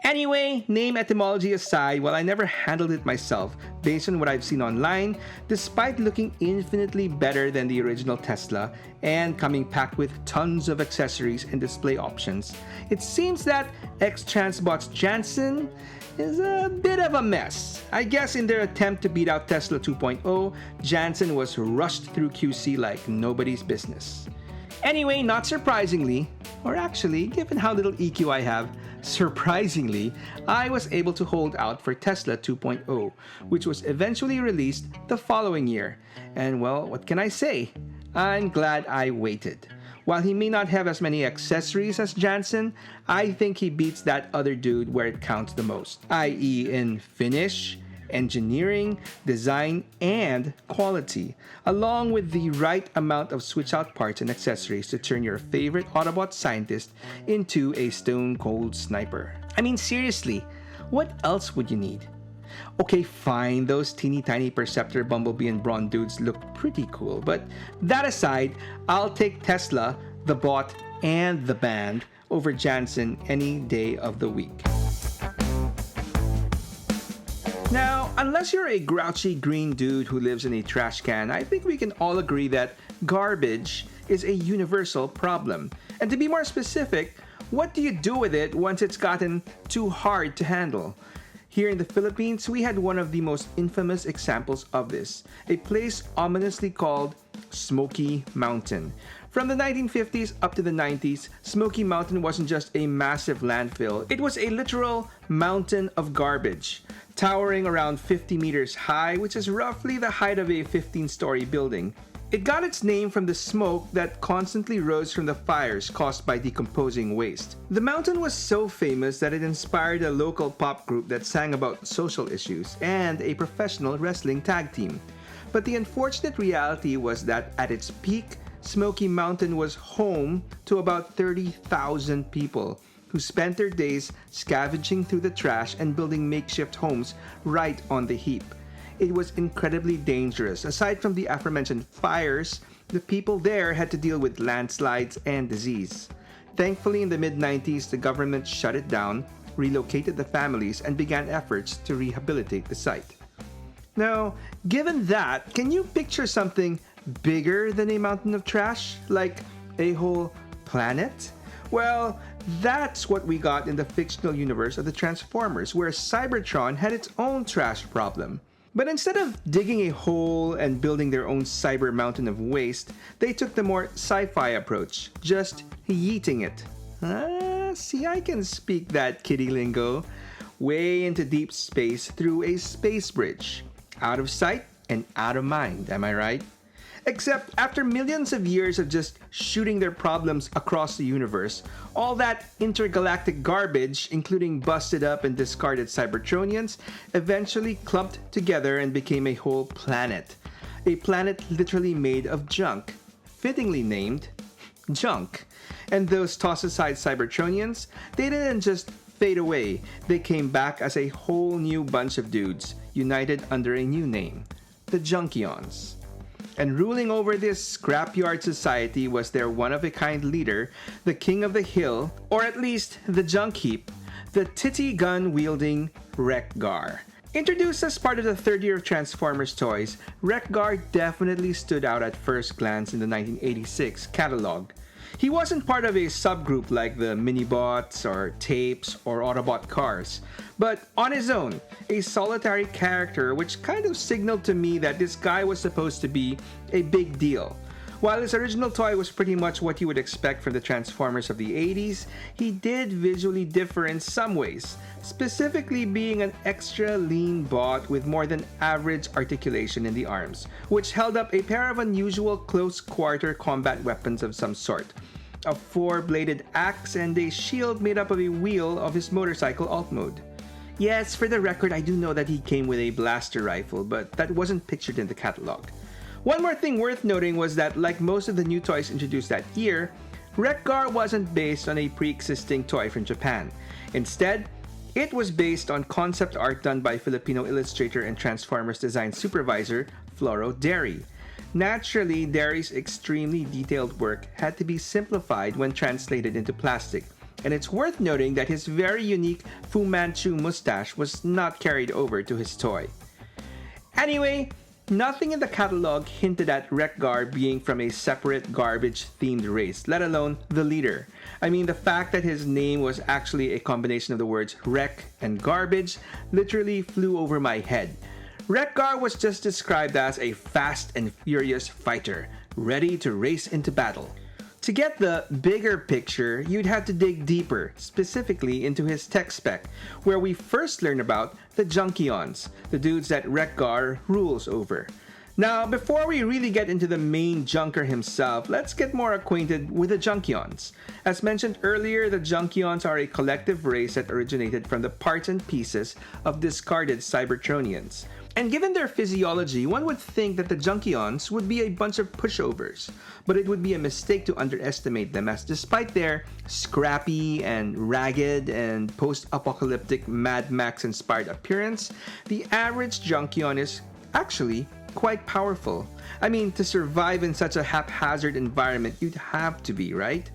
Anyway, name etymology aside, while I never handled it myself, based on what I've seen online, despite looking infinitely better than the original Tesla and coming packed with tons of accessories and display options, it seems that ex-Transbot's Janssen is a bit of a mess. I guess in their attempt to beat out Tesla 2.0, Janssen was rushed through QC like nobody's business. Anyway, not surprisingly, or actually, given how little EQ I have, surprisingly, I was able to hold out for Tesla 2.0, which was eventually released the following year. And well, what can I say? I'm glad I waited. While he may not have as many accessories as Janssen, I think he beats that other dude where it counts the most, i.e. in finish, engineering, design, and quality, along with the right amount of switch-out parts and accessories to turn your favorite Autobot scientist into a stone-cold sniper. I mean, seriously, what else would you need? Okay, fine, those teeny-tiny Perceptor, Bumblebee, and Brawn dudes look pretty cool, but that aside, I'll take Tesla, the bot, and the band over Janssen any day of the week. Now, unless you're a grouchy green dude who lives in a trash can, I think we can all agree that garbage is a universal problem. And to be more specific, what do you do with it once it's gotten too hard to handle? Here in the Philippines, we had one of the most infamous examples of this, a place ominously called Smoky Mountain. From the 1950s up to the 90s, Smoky Mountain wasn't just a massive landfill, it was a literal mountain of garbage, towering around 50 meters high, which is roughly the height of a 15-story building. It got its name from the smoke that constantly rose from the fires caused by decomposing waste. The mountain was so famous that it inspired a local pop group that sang about social issues and a professional wrestling tag team. But the unfortunate reality was that at its peak, Smoky Mountain was home to about 30,000 people who spent their days scavenging through the trash and building makeshift homes right on the heap. It was incredibly dangerous. Aside from the aforementioned fires, the people there had to deal with landslides and disease. Thankfully, in the mid-90s, the government shut it down, relocated the families, and began efforts to rehabilitate the site. Now, given that, can you picture something bigger than a mountain of trash? Like a whole planet? Well, that's what we got in the fictional universe of the Transformers, where Cybertron had its own trash problem. But instead of digging a hole and building their own cyber mountain of waste, they took the more sci-fi approach, just yeeting it. See, I can speak that kiddie lingo. Way into deep space through a space bridge. Out of sight and out of mind, am I right? Except after millions of years of just shooting their problems across the universe, all that intergalactic garbage, including busted up and discarded Cybertronians, eventually clumped together and became a whole planet. A planet literally made of junk, fittingly named Junk. And those toss-aside Cybertronians, they didn't just fade away, they came back as a whole new bunch of dudes, united under a new name, the Junkions. And ruling over this scrapyard society was their one-of-a-kind leader, the king of the hill, or at least the junk heap, the titty gun-wielding Wreck-Gar. Introduced as part of the third year of Transformers toys, Wreck-Gar definitely stood out at first glance in the 1986 catalog. He wasn't part of a subgroup like the Minibots or Tapes or Autobot cars, but on his own, a solitary character which kind of signaled to me that this guy was supposed to be a big deal. While his original toy was pretty much what you would expect from the Transformers of the 80s, he did visually differ in some ways, specifically being an extra lean bot with more than average articulation in the arms, which held up a pair of unusual close-quarter combat weapons of some sort, a 4-bladed axe and a shield made up of a wheel of his motorcycle alt mode. Yes, for the record, I do know that he came with a blaster rifle, but that wasn't pictured in the catalog. One more thing worth noting was that, like most of the new toys introduced that year, Wreck-Gar wasn't based on a pre-existing toy from Japan. Instead, it was based on concept art done by Filipino illustrator and Transformers design supervisor Floro Derry. Naturally, Derry's extremely detailed work had to be simplified when translated into plastic, and it's worth noting that his very unique Fu Manchu mustache was not carried over to his toy. Anyway, nothing in the catalog hinted at Wreck-Gar being from a separate garbage-themed race, let alone the leader. I mean, the fact that his name was actually a combination of the words wreck and garbage literally flew over my head. Wreck-Gar was just described as a fast and furious fighter, ready to race into battle. To get the bigger picture, you'd have to dig deeper, specifically into his tech spec, where we first learn about the Junkions, the dudes that Wreck-Gar rules over. Now, before we really get into the main junker himself, let's get more acquainted with the Junkions. As mentioned earlier, the Junkions are a collective race that originated from the parts and pieces of discarded Cybertronians. And given their physiology, one would think that the Junkions would be a bunch of pushovers, but it would be a mistake to underestimate them, as despite their scrappy and ragged and post-apocalyptic Mad Max-inspired appearance, the average Junkion is actually quite powerful. I mean, to survive in such a haphazard environment, you'd have to be, right?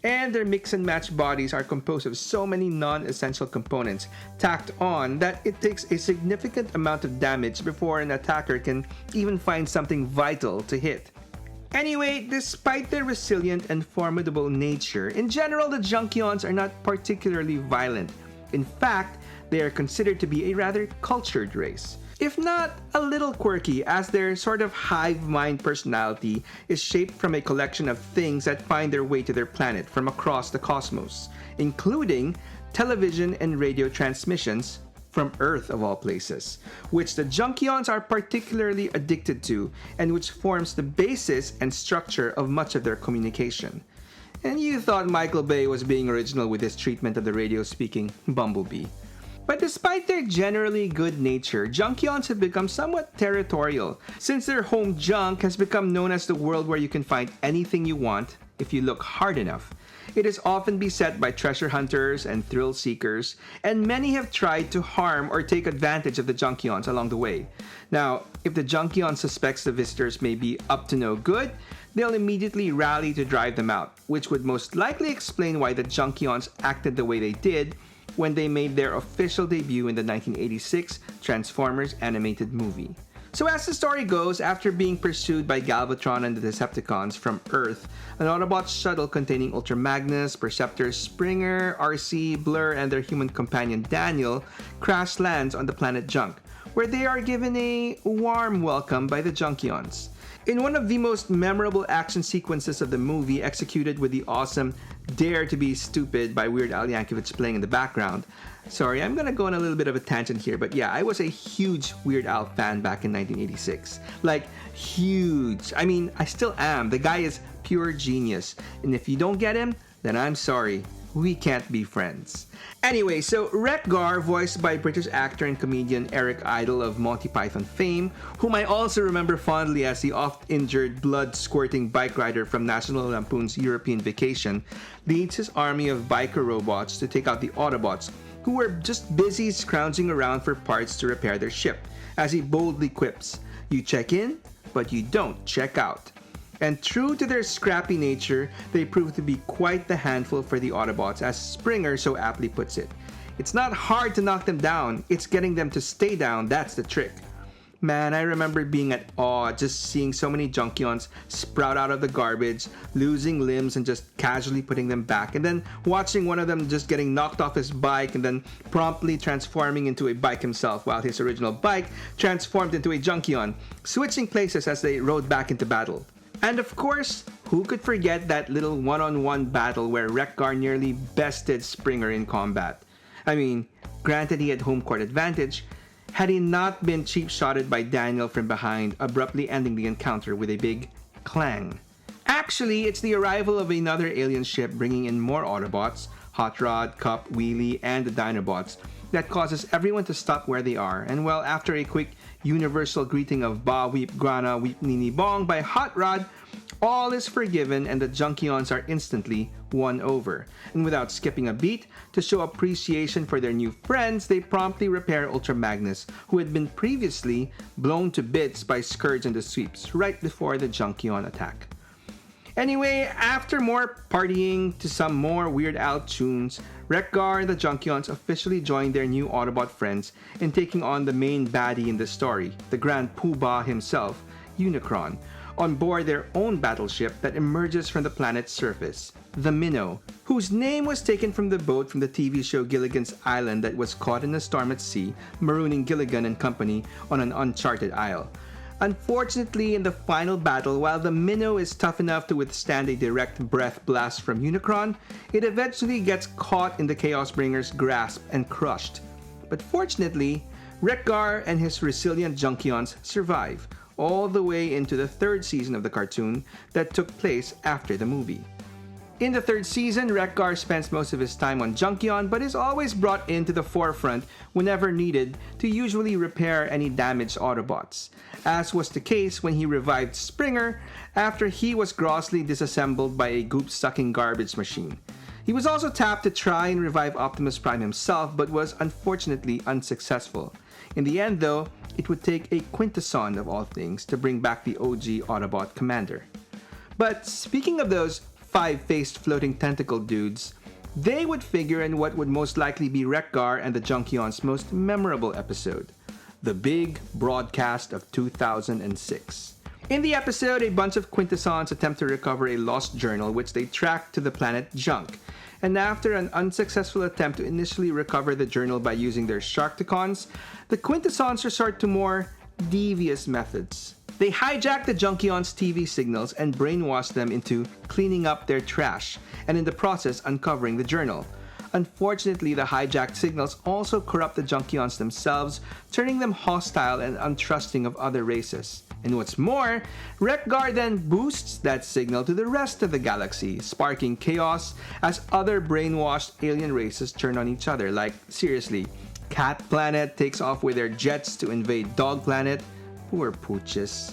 And their mix and match bodies are composed of so many non-essential components tacked on that it takes a significant amount of damage before an attacker can even find something vital to hit. Anyway, despite their resilient and formidable nature, in general the Junkions are not particularly violent. In fact, they are considered to be a rather cultured race. If not a little quirky, as their sort of hive mind personality is shaped from a collection of things that find their way to their planet from across the cosmos, including television and radio transmissions from Earth of all places, which the Junkions are particularly addicted to and which forms the basis and structure of much of their communication. And you thought Michael Bay was being original with his treatment of the radio-speaking Bumblebee. But despite their generally good nature, Junkions have become somewhat territorial, since their home junk has become known as the world where you can find anything you want if you look hard enough. It is often beset by treasure hunters and thrill seekers, and many have tried to harm or take advantage of the Junkions along the way. Now, if the Junkion suspects the visitors may be up to no good, they'll immediately rally to drive them out, which would most likely explain why the Junkions acted the way they did when they made their official debut in the 1986 Transformers animated movie. So as the story goes, after being pursued by Galvatron and the Decepticons from Earth, an Autobot shuttle containing Ultra Magnus, Perceptor, Springer, Arcee, Blurr, and their human companion Daniel crash lands on the planet Junk, where they are given a warm welcome by the Junkions. In one of the most memorable action sequences of the movie, executed with the awesome Dare to Be Stupid by Weird Al Yankovic playing in the background. Sorry, I'm gonna go on a little bit of a tangent here, but yeah, I was a huge Weird Al fan back in 1986. Like, huge. I mean, I still am. The guy is pure genius. And if you don't get him, then I'm sorry. We can't be friends. Anyway, so Wreck-Gar, voiced by British actor and comedian Eric Idle of Monty Python fame, whom I also remember fondly as the oft-injured, blood-squirting bike rider from National Lampoon's European Vacation, leads his army of biker robots to take out the Autobots, who were just busy scrounging around for parts to repair their ship, as he boldly quips, "You check in, but you don't check out." And true to their scrappy nature, they prove to be quite the handful for the Autobots, as Springer so aptly puts it. It's not hard to knock them down, it's getting them to stay down that's the trick. Man, I remember being at awe just seeing so many Junkions sprout out of the garbage, losing limbs and just casually putting them back, and then watching one of them just getting knocked off his bike and then promptly transforming into a bike himself while his original bike transformed into a Junkion, switching places as they rode back into battle. And of course, who could forget that little one-on-one battle where Wreck-Gar nearly bested Springer in combat? I mean, granted he had home court advantage, had he not been cheap-shotted by Daniel from behind, abruptly ending the encounter with a big clang. Actually, it's the arrival of another alien ship bringing in more Autobots, Hot Rod, Cup, Wheelie, and the Dinobots, that causes everyone to stop where they are, and well, after a quick universal greeting of Ba Weep Grana Weep Nini Bong by Hot Rod, All is forgiven and the Junkions are instantly won over. And without skipping a beat, to show appreciation for their new friends, they promptly repair Ultra Magnus, who had been previously blown to bits by Scourge and the Sweeps right before the Junkion attack. Anyway, after more partying to some more Weird Al tunes, Wreck-Gar and the Junkions officially joined their new Autobot friends in taking on the main baddie in the story, the Grand Poobah himself, Unicron, on board their own battleship that emerges from the planet's surface, the Minnow, whose name was taken from the boat from the TV show Gilligan's Island that was caught in a storm at sea, marooning Gilligan and company on an uncharted isle. Unfortunately, in the final battle, while the Minnow is tough enough to withstand a direct breath blast from Unicron, it eventually gets caught in the Chaos Bringer's grasp and crushed. But fortunately, Wreck-Gar and his resilient Junkions survive, all the way into the third season of the cartoon that took place after the movie. In the third season, Wreck-Gar spends most of his time on Junkion but is always brought into the forefront whenever needed to usually repair any damaged Autobots, as was the case when he revived Springer after he was grossly disassembled by a goop-sucking garbage machine. He was also tapped to try and revive Optimus Prime himself but was unfortunately unsuccessful. In the end though, it would take a quintesson of all things to bring back the OG Autobot commander. But speaking of those five-faced floating tentacle dudes, they would figure in what would most likely be Wreck-Gar and the Junkion's most memorable episode, the big broadcast of 2006. In the episode, a bunch of quintessons attempt to recover a lost journal which they track to the planet Junk. And after an unsuccessful attempt to initially recover the journal by using their Sharkticons, the quintessons resort to more devious methods. They hijack the Junkion's TV signals and brainwash them into cleaning up their trash, and in the process uncovering the journal. Unfortunately, the hijacked signals also corrupt the Junkions themselves, turning them hostile and untrusting of other races. And what's more, Wreck-Gar then boosts that signal to the rest of the galaxy, sparking chaos as other brainwashed alien races turn on each other. Like, seriously, Cat Planet takes off with their jets to invade Dog Planet. Poor pooches.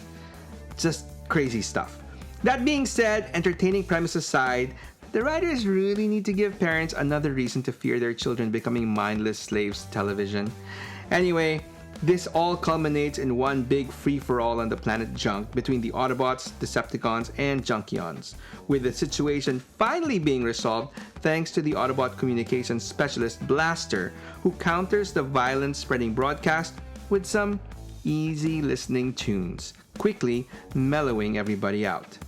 Just crazy stuff. That being said, entertaining premise aside, the writers really need to give parents another reason to fear their children becoming mindless slaves to television. Anyway, this all culminates in one big free-for-all on the planet Junk between the Autobots, Decepticons, and Junkions, with the situation finally being resolved thanks to the Autobot communications specialist Blaster, who counters the violence-spreading broadcast with some easy listening tunes, quickly mellowing everybody out.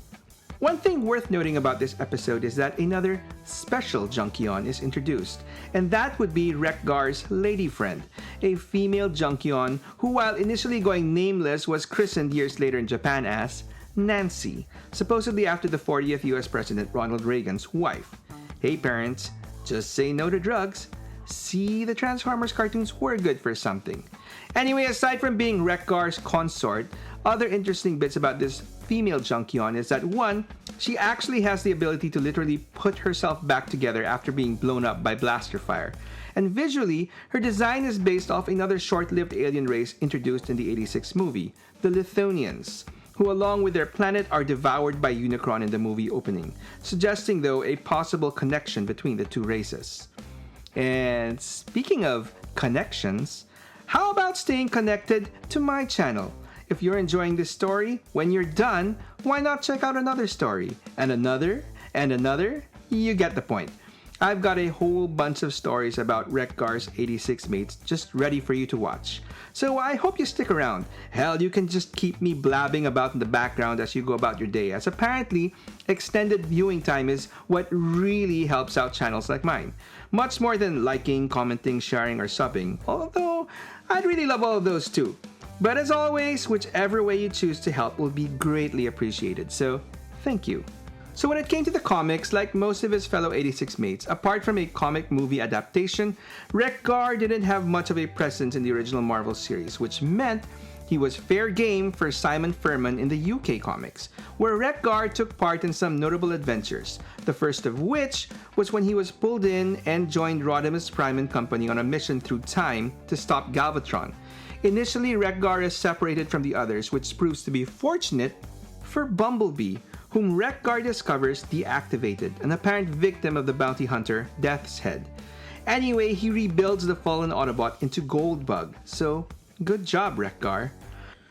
One thing worth noting about this episode is that another special Junkion is introduced, and that would be Wreck-Gar's lady friend, a female Junkion who, while initially going nameless, was christened years later in Japan as Nancy, supposedly after the 40th US President Ronald Reagan's wife. Hey parents, just say no to drugs. See, the Transformers cartoons were good for something. Anyway, aside from being Wreck-Gar's consort, other interesting bits about this female Junkion is that one, she actually has the ability to literally put herself back together after being blown up by blaster fire. And visually, her design is based off another short-lived alien race introduced in the '86 movie, the Lithonians, who along with their planet are devoured by Unicron in the movie opening, suggesting though a possible connection between the two races. And speaking of connections, how about staying connected to my channel? If you're enjoying this story, when you're done, why not check out another story? And another, and another? You get the point. I've got a whole bunch of stories about Wreck-Gar's 86 mates just ready for you to watch. So I hope you stick around. Hell, you can just keep me blabbing about in the background as you go about your day, as apparently extended viewing time is what really helps out channels like mine. Much more than liking, commenting, sharing, or subbing, although I'd really love all of those too. But as always, whichever way you choose to help will be greatly appreciated, so thank you. So when it came to the comics, like most of his fellow 86 mates, apart from a comic movie adaptation, Wreck-Gar didn't have much of a presence in the original Marvel series, which meant he was fair game for Simon Furman in the UK comics, where Wreck-Gar took part in some notable adventures, the first of which was when he was pulled in and joined Rodimus Prime and company on a mission through time to stop Galvatron. Initially, Wreck-Gar is separated from the others, which proves to be fortunate for Bumblebee, whom Wreck-Gar discovers deactivated, an apparent victim of the bounty hunter Death's Head. Anyway, he rebuilds the fallen Autobot into Goldbug, so good job, Wreck-Gar.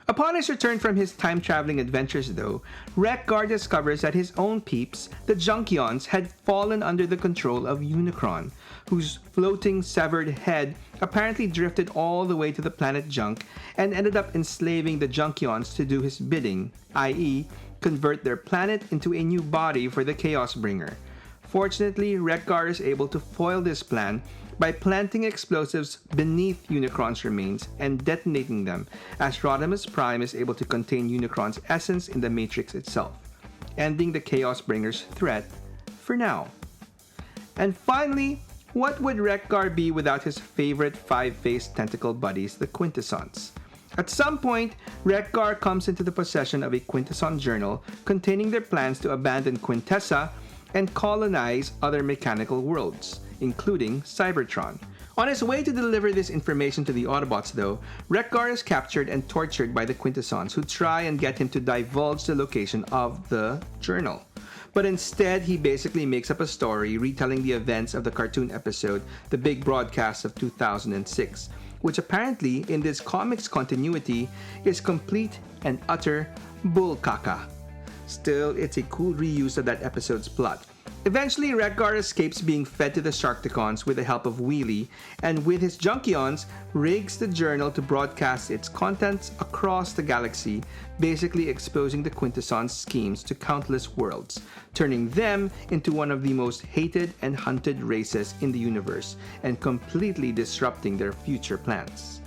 Upon his return from his time-traveling adventures though, Wreck-Gar discovers that his own peeps, the Junkions, had fallen under the control of Unicron, whose floating severed head apparently drifted all the way to the planet Junk and ended up enslaving the Junkions to do his bidding, i.e., convert their planet into a new body for the Chaos Bringer. Fortunately, Wreck-Gar is able to foil this plan by planting explosives beneath Unicron's remains and detonating them, as Rodimus Prime is able to contain Unicron's essence in the Matrix itself, ending the Chaos Bringer's threat for now. And finally, what would Wreck-Gar be without his favorite five-faced tentacle buddies, the Quintessons? At some point, Wreck-Gar comes into the possession of a Quintesson journal containing their plans to abandon Quintessa and colonize other mechanical worlds, including Cybertron. On his way to deliver this information to the Autobots though, Wreck-Gar is captured and tortured by the Quintessons, who try and get him to divulge the location of the journal. But instead, he basically makes up a story retelling the events of the cartoon episode The Big Broadcast of 2006, which apparently, in this comics continuity, is complete and utter bullcaca. Still, it's a cool reuse of that episode's plot. Eventually, Wreck-Gar escapes being fed to the Sharkticons with the help of Wheelie, and with his Junkions, rigs the journal to broadcast its contents across the galaxy, basically exposing the Quintessons' schemes to countless worlds, turning them into one of the most hated and hunted races in the universe, and completely disrupting their future plans.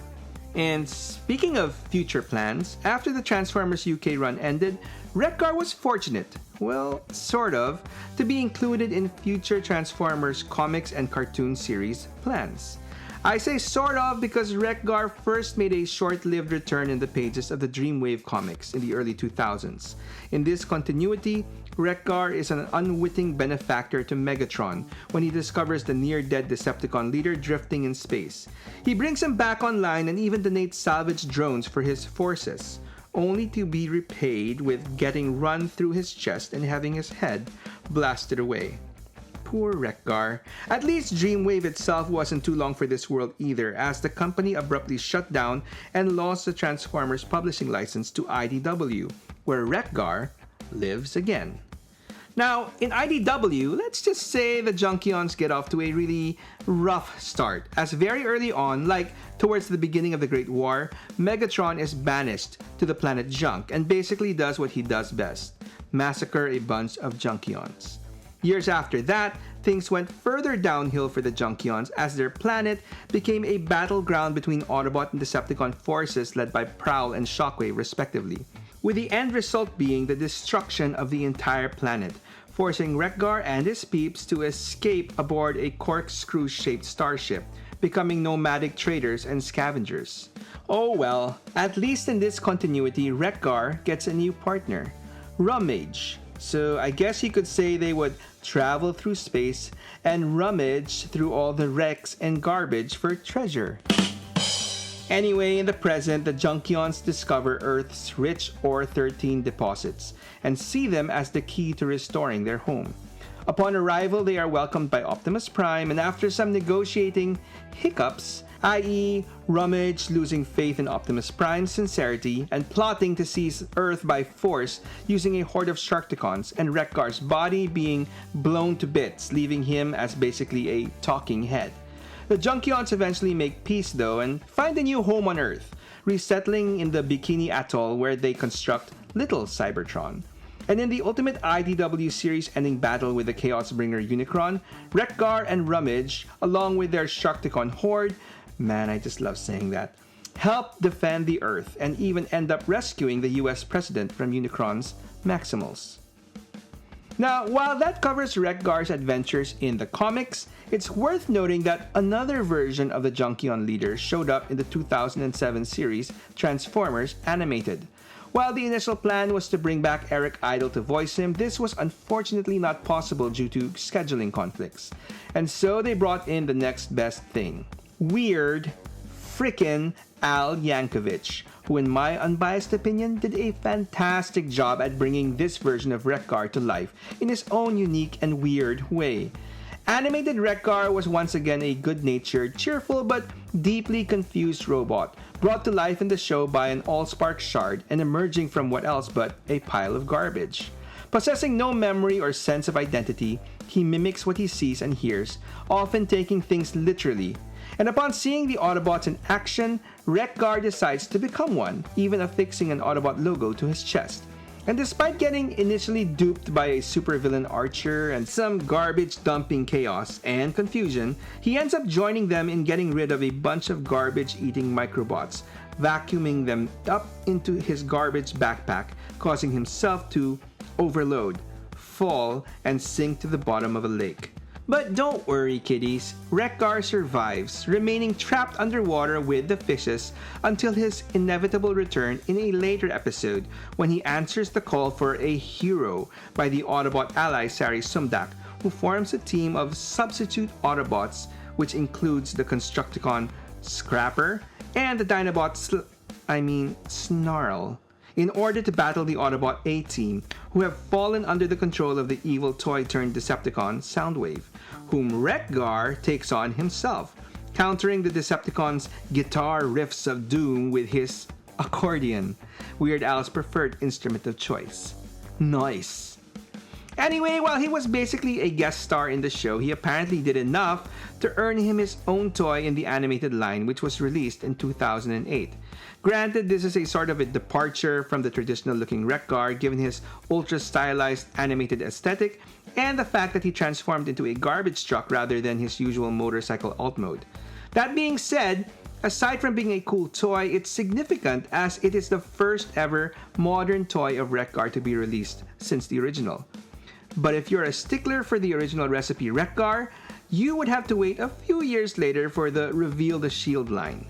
And speaking of future plans, after the Transformers UK run ended, Wreck-Gar was fortunate, well, sort of, to be included in future Transformers comics and cartoon series plans. I say sort of because Wreck-Gar first made a short-lived return in the pages of the Dreamwave comics in the early 2000s. In this continuity, Wreck-Gar is an unwitting benefactor to Megatron when he discovers the near-dead Decepticon leader drifting in space. He brings him back online and even donates salvaged drones for his forces, only to be repaid with getting run through his chest and having his head blasted away. Poor Wreck-Gar. At least Dreamwave itself wasn't too long for this world either, as the company abruptly shut down and lost the Transformers publishing license to IDW, where Wreck-Gar lives again. Now, in IDW, let's just say the Junkions get off to a really rough start, as very early on, like towards the beginning of the Great War, Megatron is banished to the planet Junk and basically does what he does best: massacre a bunch of Junkions. Years after that, things went further downhill for the Junkions as their planet became a battleground between Autobot and Decepticon forces led by Prowl and Shockwave respectively, with the end result being the destruction of the entire planet, forcing Wreck-Gar and his peeps to escape aboard a corkscrew-shaped starship, becoming nomadic traders and scavengers. Oh well, at least in this continuity, Wreck-Gar gets a new partner, Rummage. So I guess you could say they would travel through space and rummage through all the wrecks and garbage for treasure. Anyway, in the present, the Junkions discover Earth's rich Ore 13 deposits and see them as the key to restoring their home. Upon arrival, they are welcomed by Optimus Prime, and after some negotiating hiccups, i.e. Rummage losing faith in Optimus Prime's sincerity and plotting to seize Earth by force using a horde of Sharkticons, and Wreck-Gar's body being blown to bits, leaving him as basically a talking head. The Junkions eventually make peace though and find a new home on Earth, resettling in the Bikini Atoll where they construct Little Cybertron. And in the ultimate IDW series-ending battle with the Chaos Bringer Unicron, Wreck-Gar and Rummage, along with their Sharkticon horde, man, I just love saying that, help defend the Earth and even end up rescuing the US president from Unicron's Maximals. Now, while that covers Wreck-Gar's adventures in the comics, it's worth noting that another version of the Junkion leader showed up in the 2007 series Transformers Animated. While the initial plan was to bring back Eric Idle to voice him, this was unfortunately not possible due to scheduling conflicts. And so they brought in the next best thing: weird frickin' Al Yankovic, who in my unbiased opinion did a fantastic job at bringing this version of Wreck-Gar to life in his own unique and weird way. Animated Wreck-Gar was once again a good-natured, cheerful, but deeply confused robot, brought to life in the show by an Allspark shard and emerging from what else but a pile of garbage. Possessing no memory or sense of identity, he mimics what he sees and hears, often taking things literally. And upon seeing the Autobots in action, Wreck-Gar decides to become one, even affixing an Autobot logo to his chest. And despite getting initially duped by a supervillain Archer and some garbage dumping chaos and confusion, he ends up joining them in getting rid of a bunch of garbage-eating microbots, vacuuming them up into his garbage backpack, causing himself to overload, fall, and sink to the bottom of a lake. But don't worry, kiddies, Wreck-Gar survives, remaining trapped underwater with the fishes until his inevitable return in a later episode when he answers the call for a hero by the Autobot ally Sari Sumdak, who forms a team of substitute Autobots, which includes the Constructicon Scrapper and the Dinobot Snarl, in order to battle the Autobot A-Team, who have fallen under the control of the evil toy-turned-Decepticon Soundwave, whom Wreck-Gar takes on himself, countering the Decepticons' guitar riffs of doom with his accordion, Weird Al's preferred instrument of choice. Nice! Anyway, while he was basically a guest star in the show, he apparently did enough to earn him his own toy in the animated line, which was released in 2008. Granted, this is a sort of a departure from the traditional-looking Wreck-Gar given his ultra-stylized animated aesthetic and the fact that he transformed into a garbage truck rather than his usual motorcycle alt mode. That being said, aside from being a cool toy, it's significant as it is the first ever modern toy of Wreck-Gar to be released since the original. But if you're a stickler for the original recipe Wreck-Gar, you would have to wait a few years later for the Reveal the Shield line.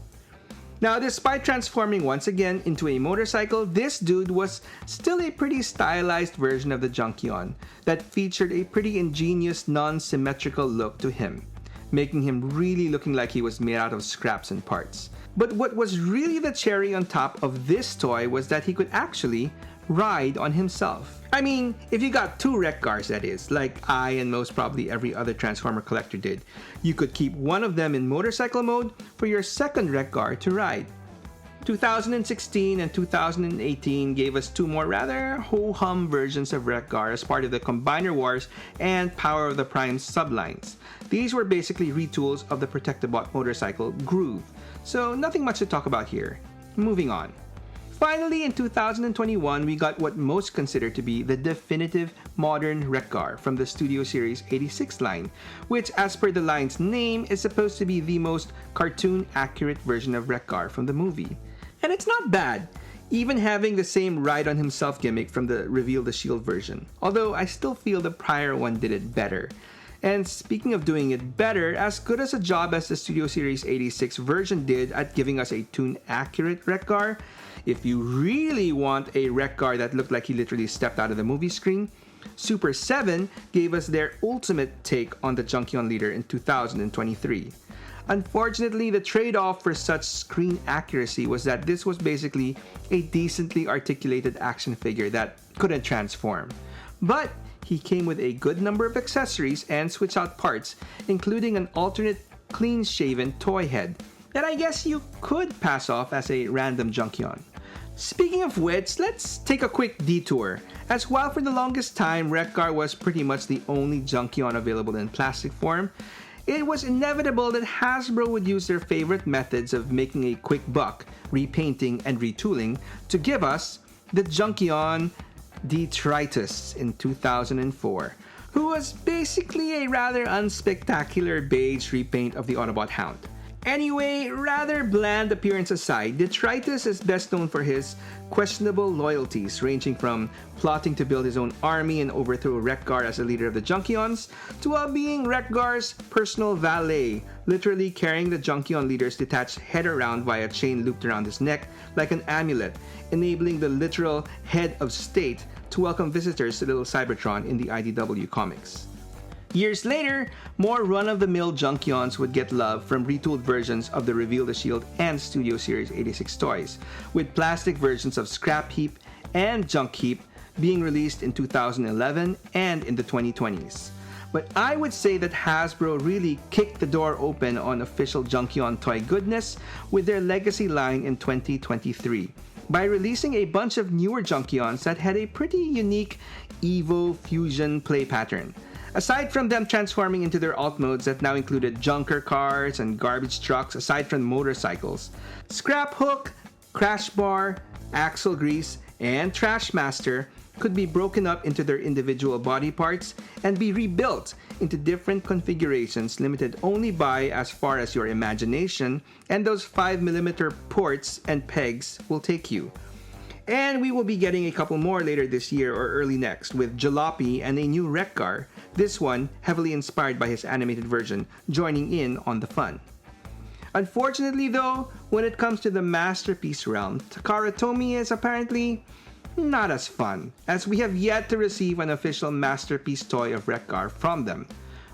Now, despite transforming once again into a motorcycle, this dude was still a pretty stylized version of the Junkion that featured a pretty ingenious non-symmetrical look to him, making him really looking like he was made out of scraps and parts. But what was really the cherry on top of this toy was that he could actually ride on himself. I mean, if you got two Wreck-Gars, that is, like I and most probably every other Transformer collector did, you could keep one of them in motorcycle mode for your second Wreck-Gar to ride. 2016 and 2018 gave us two more rather ho-hum versions of Wreck-Gar as part of the Combiner Wars and Power of the Prime sublines. These were basically retools of the Protectobot motorcycle Groove, so nothing much to talk about here. Moving on. Finally, in 2021, we got what most consider to be the definitive modern Wreck-Gar from the Studio Series 86 line, which as per the line's name is supposed to be the most cartoon-accurate version of Wreck-Gar from the movie. And it's not bad, even having the same ride-on-himself gimmick from the Reveal the Shield version, although I still feel the prior one did it better. And speaking of doing it better, as good as a job as the Studio Series 86 version did at giving us a tune-accurate Wreck-Gar, if you really want a Wreck-Gar that looked like he literally stepped out of the movie screen, Super 7 gave us their ultimate take on the Junkion leader in 2023. Unfortunately, the trade-off for such screen accuracy was that this was basically a decently articulated action figure that couldn't transform. But he came with a good number of accessories and switch-out parts, including an alternate clean-shaven toy head that I guess you could pass off as a random Junkion. Speaking of which, let's take a quick detour, as while for the longest time Wreck-Gar was pretty much the only Junkion available in plastic form, it was inevitable that Hasbro would use their favorite methods of making a quick buck, repainting and retooling, to give us the Junkion Detritus in 2004, who was basically a rather unspectacular beige repaint of the Autobot Hound. Anyway, rather bland appearance aside, Detritus is best known for his questionable loyalties, ranging from plotting to build his own army and overthrow Wreck-Gar as the leader of the Junkions, to being Wreck-Gar's personal valet, literally carrying the Junkion leader's detached head around via a chain looped around his neck like an amulet, enabling the literal head of state to welcome visitors to Little Cybertron in the IDW comics. Years later, more run-of-the-mill Junkions would get love from retooled versions of the Reveal the Shield and Studio Series 86 toys, with plastic versions of Scrap Heap and Junk Heap being released in 2011 and in the 2020s. But I would say that Hasbro really kicked the door open on official Junkion toy goodness with their Legacy line in 2023 by releasing a bunch of newer Junkions that had a pretty unique Evo Fusion play pattern. Aside from them transforming into their alt modes that now included junker cars and garbage trucks, aside from motorcycles, Scrap Hook, Crash Bar, Axle Grease, and Trash Master could be broken up into their individual body parts and be rebuilt into different configurations limited only by as far as your imagination and those 5mm ports and pegs will take you. And we will be getting a couple more later this year or early next with Jalopy and a new Wreck-Gar, this one heavily inspired by his animated version, joining in on the fun. Unfortunately though, when it comes to the masterpiece realm, Takara Tomy is apparently not as fun, as we have yet to receive an official masterpiece toy of Wreck-Gar from them.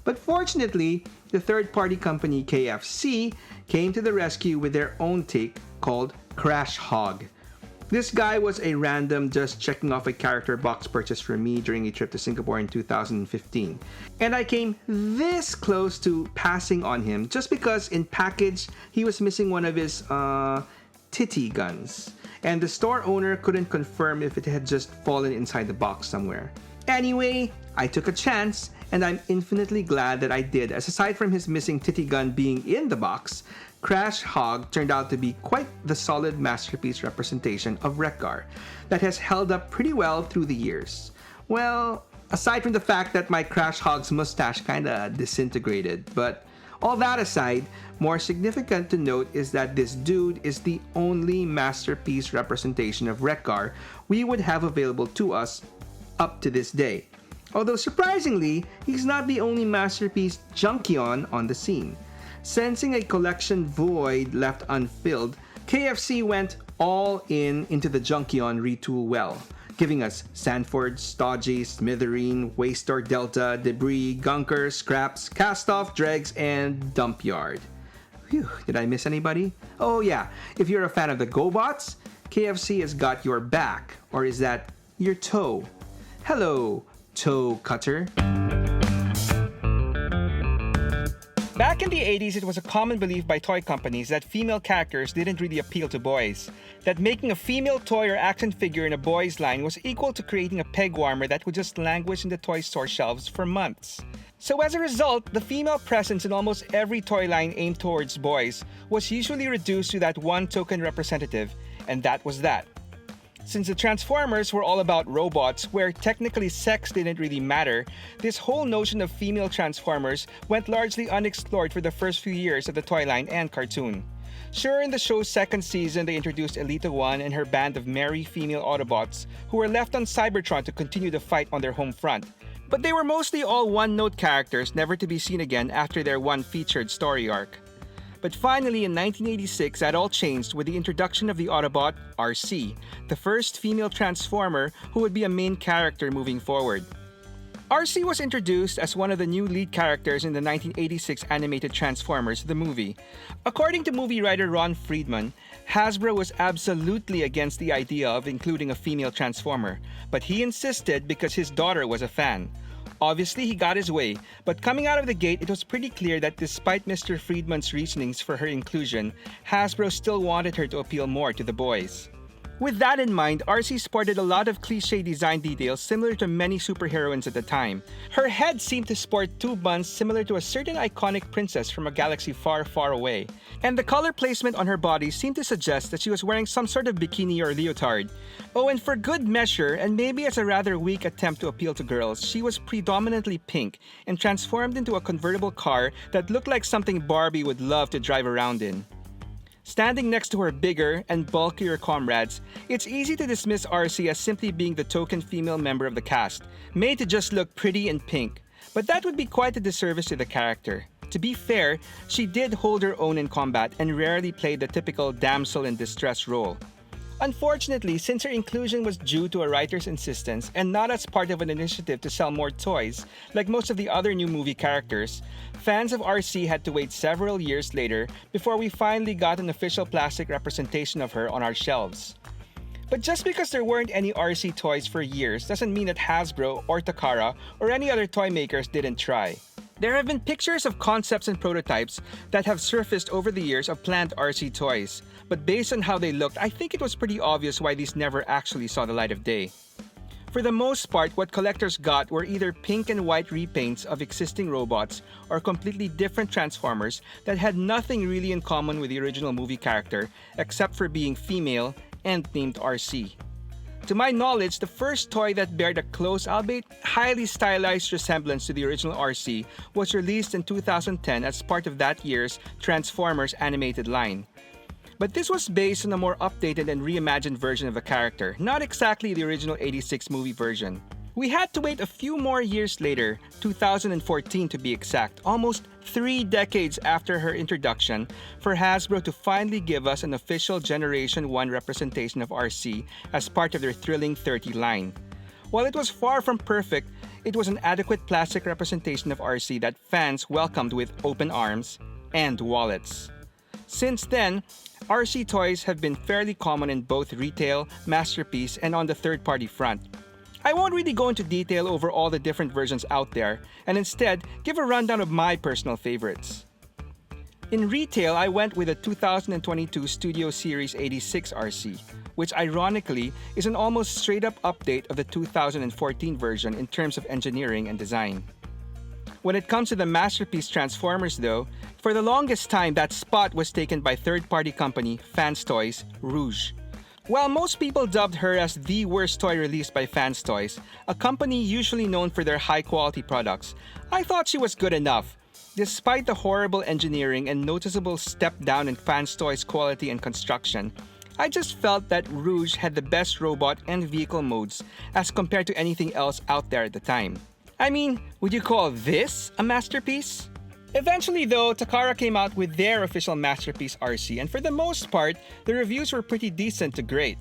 But fortunately, the third-party company KFC came to the rescue with their own take called Crash Hog. This guy was a random just checking off a character box purchase for me during a trip to Singapore in 2015. And I came this close to passing on him just because in package he was missing one of his titty guns. And the store owner couldn't confirm if it had just fallen inside the box somewhere. Anyway, I took a chance, and I'm infinitely glad that I did, as aside from his missing titty gun being in the box, Crash Hog turned out to be quite the solid masterpiece representation of Wreck-Gar that has held up pretty well through the years. Well, aside from the fact that my Crash Hog's mustache kinda disintegrated, but all that aside, more significant to note is that this dude is the only masterpiece representation of Wreck-Gar we would have available to us up to this day. Although surprisingly, he's not the only masterpiece Junkion on the scene. Sensing a collection void left unfilled, KFC went all into the Junkion retool well, giving us Sanford, Stodgy, Smithereen, Waystor Delta, Debris, Gunker, Scraps, Castoff, Dregs, and Dumpyard. Phew, did I miss anybody? Oh yeah, if you're a fan of the GoBots, KFC has got your back. Or is that your toe? Hello, toe cutter. Back in the 80s, it was a common belief by toy companies that female characters didn't really appeal to boys. That making a female toy or action figure in a boys line was equal to creating a peg warmer that would just languish in the toy store shelves for months. So as a result, the female presence in almost every toy line aimed towards boys was usually reduced to that one token representative, and that was that. Since the Transformers were all about robots, where technically sex didn't really matter, this whole notion of female Transformers went largely unexplored for the first few years of the toy line and cartoon. Sure, in the show's second season, they introduced Elita 1 and her band of merry female Autobots, who were left on Cybertron to continue the fight on their home front. But they were mostly all one-note characters, never to be seen again after their one featured story arc. But finally, in 1986, that all changed with the introduction of the Autobot, Arcee, the first female Transformer who would be a main character moving forward. Arcee was introduced as one of the new lead characters in the 1986 animated Transformers, the movie. According to movie writer Ron Friedman, Hasbro was absolutely against the idea of including a female Transformer, but he insisted because his daughter was a fan. Obviously, he got his way, but coming out of the gate, it was pretty clear that despite Mr. Friedman's reasonings for her inclusion, Hasbro still wanted her to appeal more to the boys. With that in mind, Arcee sported a lot of cliché design details similar to many superheroines at the time. Her head seemed to sport two buns similar to a certain iconic princess from a galaxy far, far away. And the color placement on her body seemed to suggest that she was wearing some sort of bikini or leotard. Oh, and for good measure, and maybe as a rather weak attempt to appeal to girls, she was predominantly pink and transformed into a convertible car that looked like something Barbie would love to drive around in. Standing next to her bigger and bulkier comrades, it's easy to dismiss Arcee as simply being the token female member of the cast, made to just look pretty and pink. But that would be quite a disservice to the character. To be fair, she did hold her own in combat and rarely played the typical damsel in distress role. Unfortunately, since her inclusion was due to a writer's insistence and not as part of an initiative to sell more toys, like most of the other new movie characters, fans of Arcee had to wait several years later before we finally got an official plastic representation of her on our shelves. But just because there weren't any Arcee toys for years doesn't mean that Hasbro or Takara or any other toy makers didn't try. There have been pictures of concepts and prototypes that have surfaced over the years of planned Arcee toys, but based on how they looked, I think it was pretty obvious why these never actually saw the light of day. For the most part, what collectors got were either pink and white repaints of existing robots or completely different Transformers that had nothing really in common with the original movie character except for being female and named Arcee. To my knowledge, the first toy that bared a close, albeit highly stylized resemblance to the original Arcee was released in 2010 as part of that year's Transformers animated line. But this was based on a more updated and reimagined version of the character, not exactly the original '86 movie version. We had to wait a few more years later, 2014 to be exact, almost 3 decades after her introduction, for Hasbro to finally give us an official Generation 1 representation of Arcee as part of their Thrilling 30 line. While it was far from perfect, it was an adequate plastic representation of Arcee that fans welcomed with open arms and wallets. Since then, Arcee toys have been fairly common in both retail, masterpiece, and on the third-party front. I won't really go into detail over all the different versions out there, and instead give a rundown of my personal favorites. In retail, I went with the 2022 Studio Series 86 Arcee, which ironically is an almost straight-up update of the 2014 version in terms of engineering and design. When it comes to the masterpiece Transformers though, for the longest time that spot was taken by third-party company Fans Toys Rouge. While most people dubbed her as the worst toy released by Fans Toys, a company usually known for their high-quality products, I thought she was good enough. Despite the horrible engineering and noticeable step down in Fans Toys' quality and construction, I just felt that Rouge had the best robot and vehicle modes as compared to anything else out there at the time. I mean, would you call this a masterpiece? Eventually though, Takara came out with their official masterpiece Arcee, and for the most part, the reviews were pretty decent to great.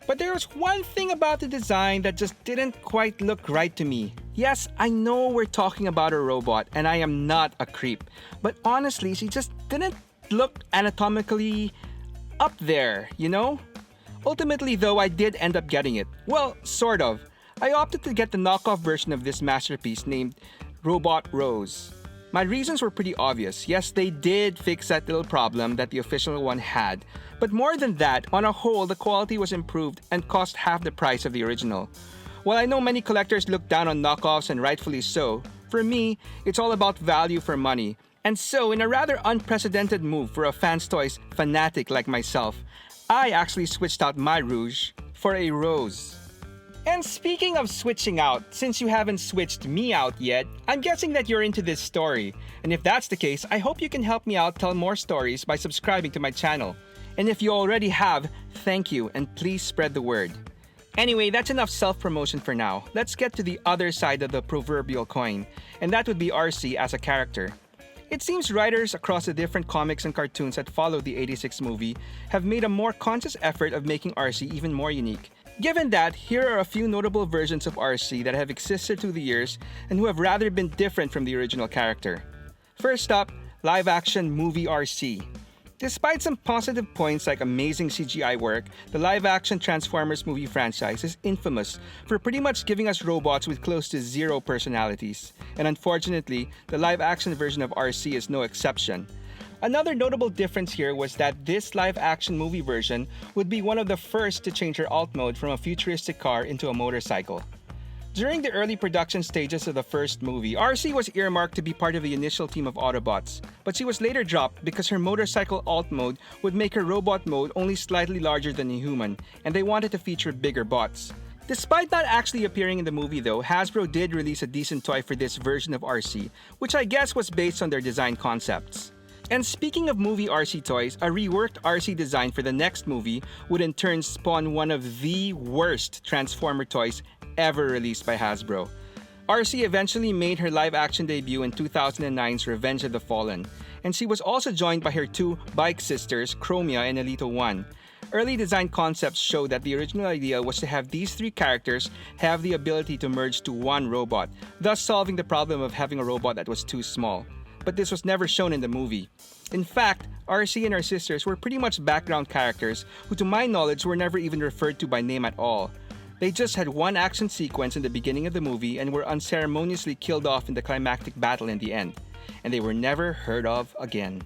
But there was one thing about the design that just didn't quite look right to me. Yes, I know we're talking about a robot, and I am not a creep, but honestly, she just didn't look anatomically up there, you know? Ultimately though, I did end up getting it. Well, sort of. I opted to get the knockoff version of this masterpiece named Robot Rose. My reasons were pretty obvious. Yes, they did fix that little problem that the official one had, but more than that, on a whole, the quality was improved and cost half the price of the original. While I know many collectors look down on knockoffs, and rightfully so, for me, it's all about value for money. And so, in a rather unprecedented move for a Fans Toys fanatic like myself, I actually switched out my Rouge for a Rose. And speaking of switching out, since you haven't switched me out yet, I'm guessing that you're into this story. And if that's the case, I hope you can help me out tell more stories by subscribing to my channel. And if you already have, thank you, and please spread the word. Anyway, that's enough self-promotion for now. Let's get to the other side of the proverbial coin, and that would be Arcee as a character. It seems writers across the different comics and cartoons that followed the '86 movie have made a more conscious effort of making Arcee even more unique. Given that, here are a few notable versions of Arcee that have existed through the years and who have rather been different from the original character. First up, live-action movie Arcee. Despite some positive points like amazing CGI work, the live-action Transformers movie franchise is infamous for pretty much giving us robots with close to zero personalities. And unfortunately, the live-action version of Arcee is no exception. Another notable difference here was that this live-action movie version would be one of the first to change her alt mode from a futuristic car into a motorcycle. During the early production stages of the first movie, Arcee was earmarked to be part of the initial team of Autobots, but she was later dropped because her motorcycle alt mode would make her robot mode only slightly larger than a human, and they wanted to feature bigger bots. Despite not actually appearing in the movie though, Hasbro did release a decent toy for this version of Arcee, which I guess was based on their design concepts. And speaking of movie Arcee toys, a reworked Arcee design for the next movie would in turn spawn one of the worst Transformer toys ever released by Hasbro. Arcee eventually made her live-action debut in 2009's Revenge of the Fallen, and she was also joined by her two bike sisters, Chromia and Elito 1. Early design concepts showed that the original idea was to have these three characters have the ability to merge to one robot, thus solving the problem of having a robot that was too small. But this was never shown in the movie. In fact, Arcee and her sisters were pretty much background characters who to my knowledge were never even referred to by name at all. They just had one action sequence in the beginning of the movie and were unceremoniously killed off in the climactic battle in the end. And they were never heard of again.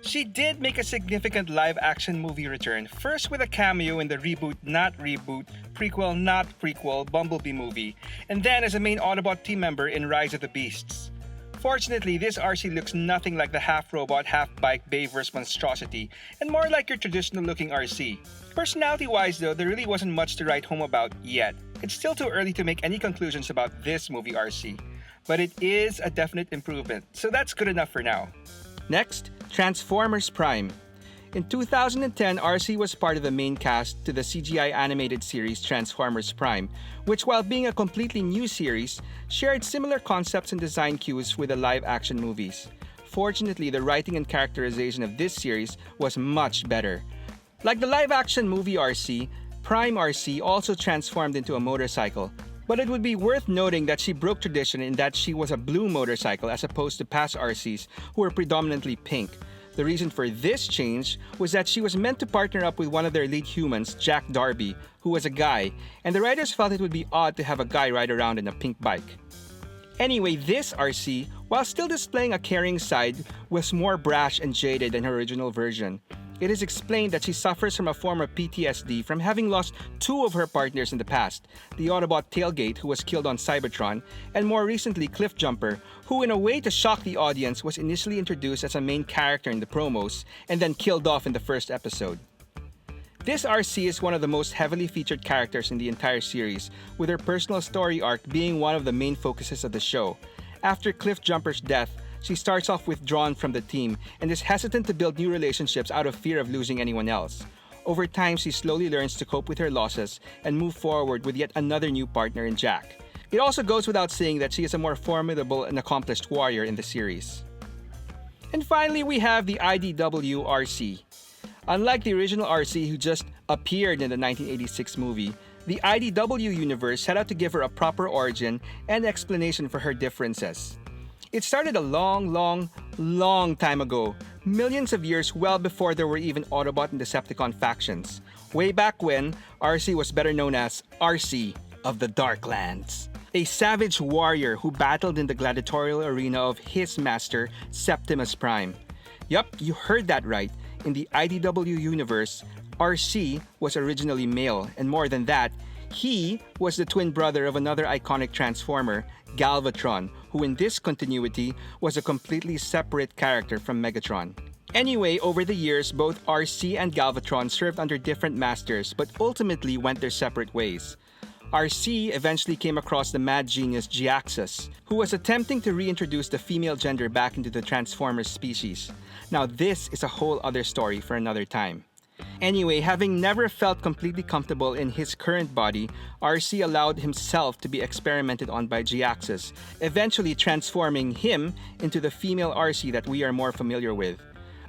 She did make a significant live-action movie return, first with a cameo in the reboot, not reboot, prequel, not prequel Bumblebee movie, and then as a main Autobot team member in Rise of the Beasts. Fortunately, this Arcee looks nothing like the half-robot, half-bike Bayverse monstrosity, and more like your traditional-looking Arcee. Personality-wise though, there really wasn't much to write home about yet. It's still too early to make any conclusions about this movie Arcee, but it is a definite improvement, so that's good enough for now. Next, Transformers Prime. In 2010, Arcee was part of the main cast to the CGI animated series Transformers Prime, which while being a completely new series, shared similar concepts and design cues with the live-action movies. Fortunately, the writing and characterization of this series was much better. Like the live-action movie Arcee, Prime Arcee also transformed into a motorcycle, but it would be worth noting that she broke tradition in that she was a blue motorcycle as opposed to past Arcees who were predominantly pink. The reason for this change was that she was meant to partner up with one of their lead humans, Jack Darby, who was a guy, and the writers felt it would be odd to have a guy ride around in a pink bike. Anyway, this Arcee, while still displaying a caring side, was more brash and jaded than her original version. It is explained that she suffers from a form of PTSD from having lost two of her partners in the past, the Autobot Tailgate, who was killed on Cybertron, and more recently Cliffjumper, who in a way to shock the audience was initially introduced as a main character in the promos and then killed off in the first episode. This Arcee is one of the most heavily featured characters in the entire series, with her personal story arc being one of the main focuses of the show. After Cliffjumper's death, she starts off withdrawn from the team and is hesitant to build new relationships out of fear of losing anyone else. Over time, she slowly learns to cope with her losses and move forward with yet another new partner in Jack. It also goes without saying that she is a more formidable and accomplished warrior in the series. And finally, we have the IDW Arcee. Unlike the original Arcee who just appeared in the 1986 movie, the IDW universe set out to give her a proper origin and explanation for her differences. It started a long time ago, millions of years well before there were even Autobot and Decepticon factions. Way back when, Arcee was better known as Arcee of the Darklands, a savage warrior who battled in the gladiatorial arena of his master, Septimus Prime. Yup, you heard that right. In the IDW universe, Arcee was originally male, and more than that, he was the twin brother of another iconic Transformer, Galvatron, who in this continuity was a completely separate character from Megatron. Anyway, over the years, both Arcee and Galvatron served under different masters but ultimately went their separate ways. Arcee eventually came across the mad genius Giaxus, who was attempting to reintroduce the female gender back into the Transformers species. Now this is a whole other story for another time. Anyway, having never felt completely comfortable in his current body, Arcee allowed himself to be experimented on by Giaxus, eventually transforming him into the female Arcee that we are more familiar with.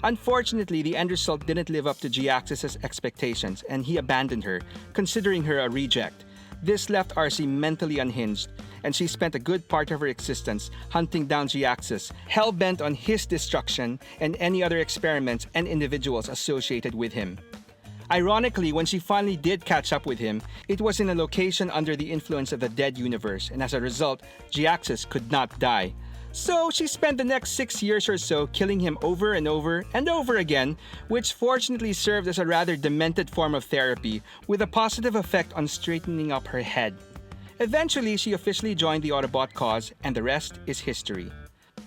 Unfortunately, the end result didn't live up to Giaxus' expectations and he abandoned her, considering her a reject. This left Arcee mentally unhinged, and she spent a good part of her existence hunting down Giaxus, hell-bent on his destruction and any other experiments and individuals associated with him. Ironically, when she finally did catch up with him, it was in a location under the influence of the dead universe, and as a result, Giaxus could not die. So she spent the next 6 years or so killing him over and over and over again, which fortunately served as a rather demented form of therapy with a positive effect on straightening up her head. Eventually, she officially joined the Autobot cause, and the rest is history.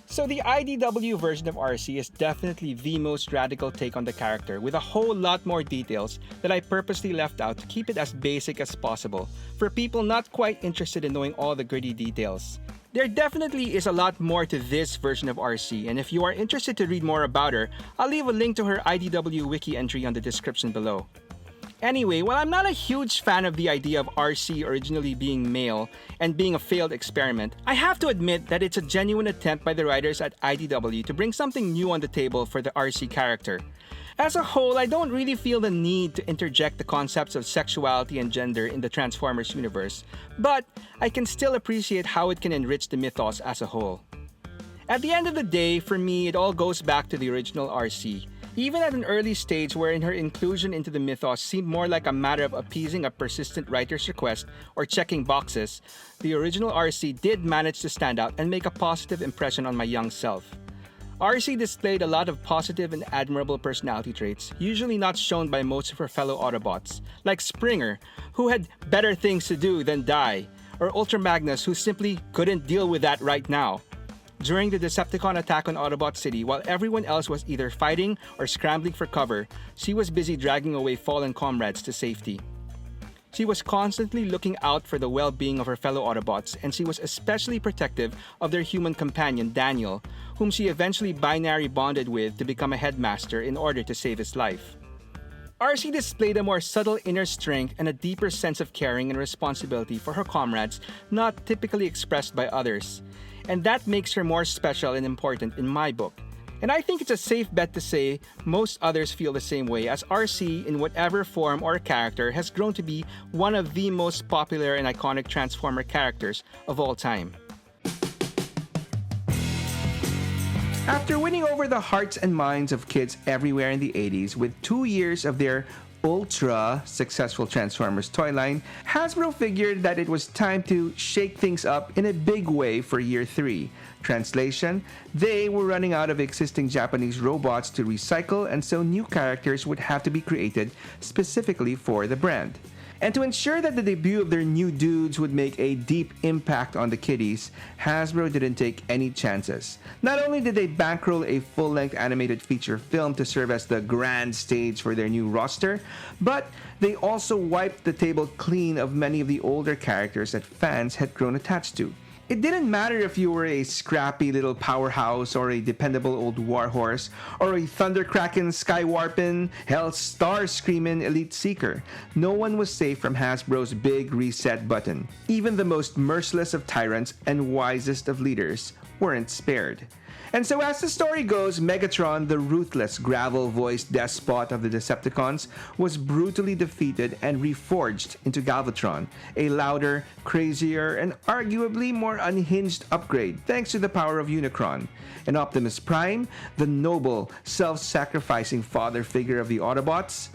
So the IDW version of Arcee is definitely the most radical take on the character, with a whole lot more details that I purposely left out to keep it as basic as possible, for people not quite interested in knowing all the gritty details. There definitely is a lot more to this version of Arcee, and if you are interested to read more about her, I'll leave a link to her IDW wiki entry on the description below. Anyway, while I'm not a huge fan of the idea of Arcee originally being male and being a failed experiment, I have to admit that it's a genuine attempt by the writers at IDW to bring something new on the table for the Arcee character. As a whole, I don't really feel the need to interject the concepts of sexuality and gender in the Transformers universe, but I can still appreciate how it can enrich the mythos as a whole. At the end of the day, for me, it all goes back to the original Arcee. Even at an early stage wherein her inclusion into the mythos seemed more like a matter of appeasing a persistent writer's request or checking boxes, the original Arcee did manage to stand out and make a positive impression on my young self. Arcee displayed a lot of positive and admirable personality traits, usually not shown by most of her fellow Autobots, like Springer, who had better things to do than die, or Ultra Magnus, who simply couldn't deal with that right now. During the Decepticon attack on Autobot City, while everyone else was either fighting or scrambling for cover, she was busy dragging away fallen comrades to safety. She was constantly looking out for the well-being of her fellow Autobots, and she was especially protective of their human companion, Daniel, whom she eventually binary bonded with to become a headmaster in order to save his life. Arcee displayed a more subtle inner strength and a deeper sense of caring and responsibility for her comrades not typically expressed by others, and that makes her more special and important in my book. And I think it's a safe bet to say most others feel the same way, as Arcee, in whatever form or character, has grown to be one of the most popular and iconic Transformer characters of all time. After winning over the hearts and minds of kids everywhere in the 80s with 2 years of their ultra successful Transformers toy line, Hasbro figured that it was time to shake things up in a big way for year 3. Translation, they were running out of existing Japanese robots to recycle, and so new characters would have to be created specifically for the brand. And to ensure that the debut of their new dudes would make a deep impact on the kiddies, Hasbro didn't take any chances. Not only did they bankroll a full-length animated feature film to serve as the grand stage for their new roster, but they also wiped the table clean of many of the older characters that fans had grown attached to. It didn't matter if you were a scrappy little powerhouse or a dependable old warhorse or a thundercracking, skywarping, hell star screaming elite seeker. No one was safe from Hasbro's big reset button. Even the most merciless of tyrants and wisest of leaders weren't spared. And so as the story goes, Megatron, the ruthless gravel-voiced despot of the Decepticons, was brutally defeated and reforged into Galvatron, a louder, crazier, and arguably more unhinged upgrade thanks to the power of Unicron. And Optimus Prime, the noble, self-sacrificing father figure of the Autobots,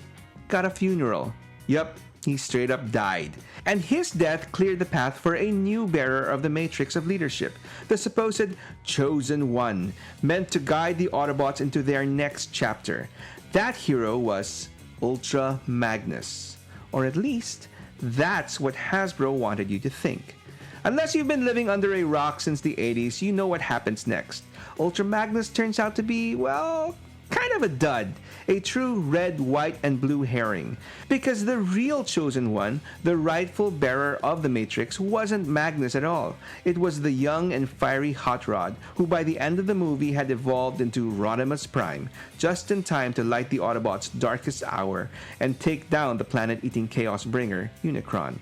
got a funeral. Yup, he straight up died. And his death cleared the path for a new bearer of the Matrix of leadership, the supposed Chosen One, meant to guide the Autobots into their next chapter. That hero was Ultra Magnus. Or at least, that's what Hasbro wanted you to think. Unless you've been living under a rock since the 80s, you know what happens next. Ultra Magnus turns out to be, well, kind of a dud, a true red, white, and blue herring. Because the real Chosen One, the rightful bearer of the Matrix, wasn't Magnus at all. It was the young and fiery Hot Rod, who by the end of the movie had evolved into Rodimus Prime, just in time to light the Autobots' darkest hour and take down the planet-eating chaos bringer, Unicron.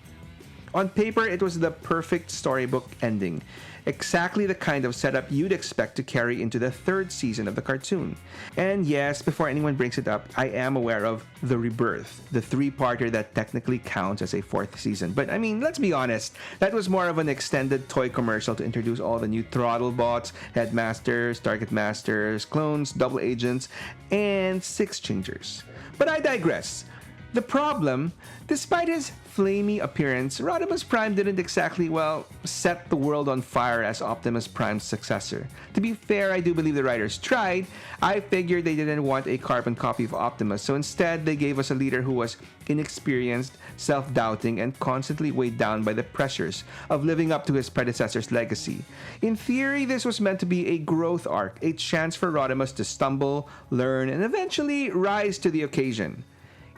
On paper, it was the perfect storybook ending. Exactly the kind of setup you'd expect to carry into the 3rd season of the cartoon. And yes, before anyone brings it up, I am aware of The Rebirth, the 3-parter that technically counts as a 4th season. But I mean, let's be honest, that was more of an extended toy commercial to introduce all the new Throttlebots, Headmasters, Target Masters, clones, double agents, and Six Changers. But I digress. The problem, despite his flamey appearance, Rodimus Prime didn't exactly, well, set the world on fire as Optimus Prime's successor. To be fair, I do believe the writers tried. I figured they didn't want a carbon copy of Optimus, so instead they gave us a leader who was inexperienced, self-doubting, and constantly weighed down by the pressures of living up to his predecessor's legacy. In theory, this was meant to be a growth arc, a chance for Rodimus to stumble, learn, and eventually rise to the occasion.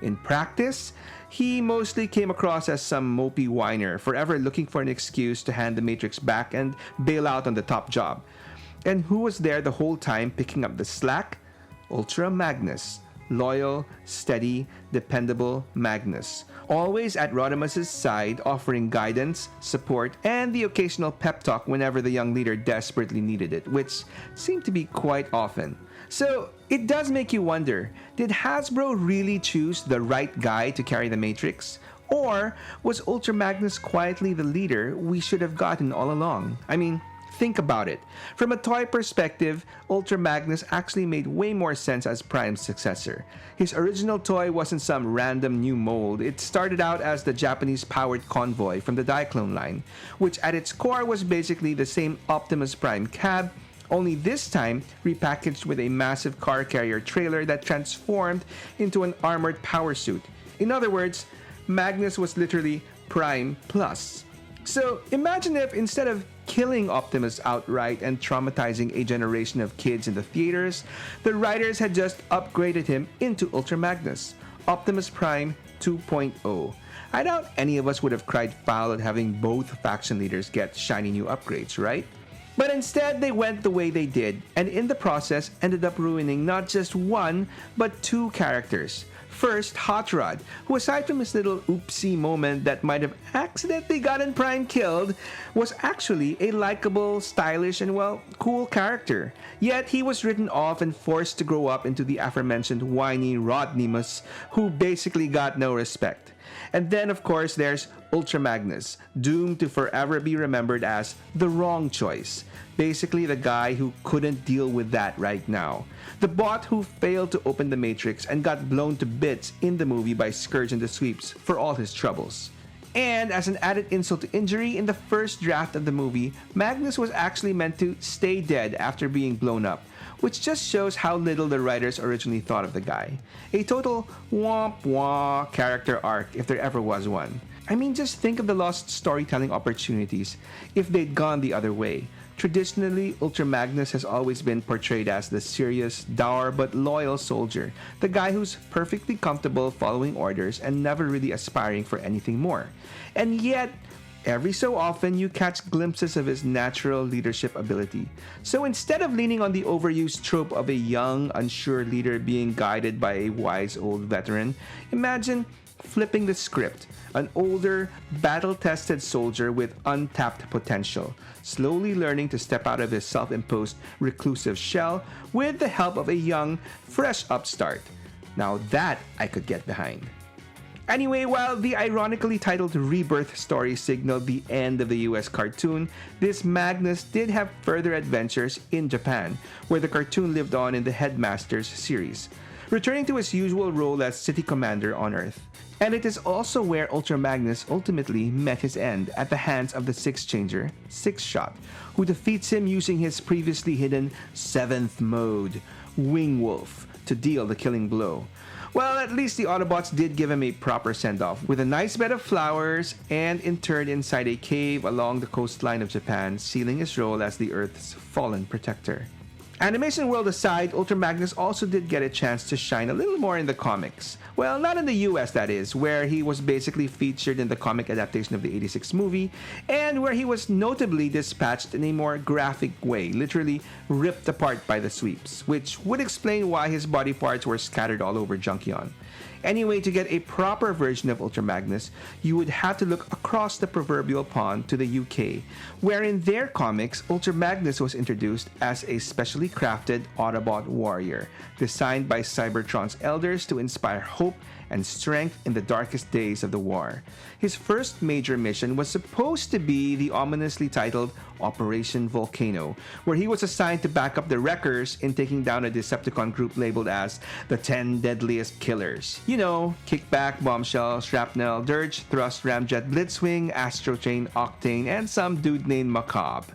In practice, he mostly came across as some mopey whiner, forever looking for an excuse to hand the Matrix back and bail out on the top job. And who was there the whole time picking up the slack? Ultra Magnus. Loyal, steady, dependable Magnus. Always at Rodimus' side, offering guidance, support, and the occasional pep talk whenever the young leader desperately needed it, which seemed to be quite often. So it does make you wonder, did Hasbro really choose the right guy to carry the Matrix? Or was Ultra Magnus quietly the leader we should have gotten all along? I mean, think about it. From a toy perspective, Ultra Magnus actually made way more sense as Prime's successor. His original toy wasn't some random new mold. It started out as the Japanese-powered convoy from the Diaclone line, which at its core was basically the same Optimus Prime cab, only this time repackaged with a massive car carrier trailer that transformed into an armored power suit. In other words, Magnus was literally Prime Plus. So imagine if instead of killing Optimus outright and traumatizing a generation of kids in the theaters, the writers had just upgraded him into Ultra Magnus, Optimus Prime 2.0. I doubt any of us would have cried foul at having both faction leaders get shiny new upgrades, right? But instead, they went the way they did, and in the process ended up ruining not just one, but two characters. First, Hot Rod, who aside from his little oopsie moment that might have accidentally gotten Prime killed, was actually a likable, stylish, and well, cool character. Yet he was written off and forced to grow up into the aforementioned whiny Rodimus, who basically got no respect. And then, of course, there's Ultra Magnus, doomed to forever be remembered as the wrong choice. Basically, the guy who couldn't deal with that right now. The bot who failed to open the Matrix and got blown to bits in the movie by Scourge and the Sweeps for all his troubles. And as an added insult to injury, in the first draft of the movie, Magnus was actually meant to stay dead after being blown up, which just shows how little the writers originally thought of the guy. A total womp womp character arc if there ever was one. I mean, just think of the lost storytelling opportunities if they'd gone the other way. Traditionally, Ultra Magnus has always been portrayed as the serious, dour but loyal soldier, the guy who's perfectly comfortable following orders and never really aspiring for anything more. And yet, every so often, you catch glimpses of his natural leadership ability. So instead of leaning on the overused trope of a young, unsure leader being guided by a wise old veteran, imagine flipping the script. An older, battle-tested soldier with untapped potential, slowly learning to step out of his self-imposed reclusive shell with the help of a young, fresh upstart. Now that I could get behind. Anyway, while the ironically titled Rebirth story signaled the end of the US cartoon, this Magnus did have further adventures in Japan, where the cartoon lived on in the Headmasters series, returning to his usual role as city commander on Earth. And it is also where Ultra Magnus ultimately met his end at the hands of the Six-Changer, Six-Shot, who defeats him using his previously hidden 7th mode, Wing Wolf, to deal the killing blow. Well, at least the Autobots did give him a proper send-off, with a nice bed of flowers and interred inside a cave along the coastline of Japan, sealing his role as the Earth's fallen protector. Animation world aside, Ultra Magnus also did get a chance to shine a little more in the comics. Well, not in the US, that is, where he was basically featured in the comic adaptation of the '86 movie, and where he was notably dispatched in a more graphic way, literally ripped apart by the sweeps, which would explain why his body parts were scattered all over Junkion. Anyway, to get a proper version of Ultra Magnus, you would have to look across the proverbial pond to the UK, where in their comics, Ultra Magnus was introduced as a specially crafted Autobot warrior, designed by Cybertron's elders to inspire hope and strength in the darkest days of the war. His first major mission was supposed to be the ominously titled Operation Volcano, where he was assigned to back up the Wreckers in taking down a Decepticon group labeled as the 10 Deadliest Killers. You know, Kickback, Bombshell, Shrapnel, Dirge, Thrust, Ramjet, Blitzwing, Astrotrain, Octane, and some dude named Macabre.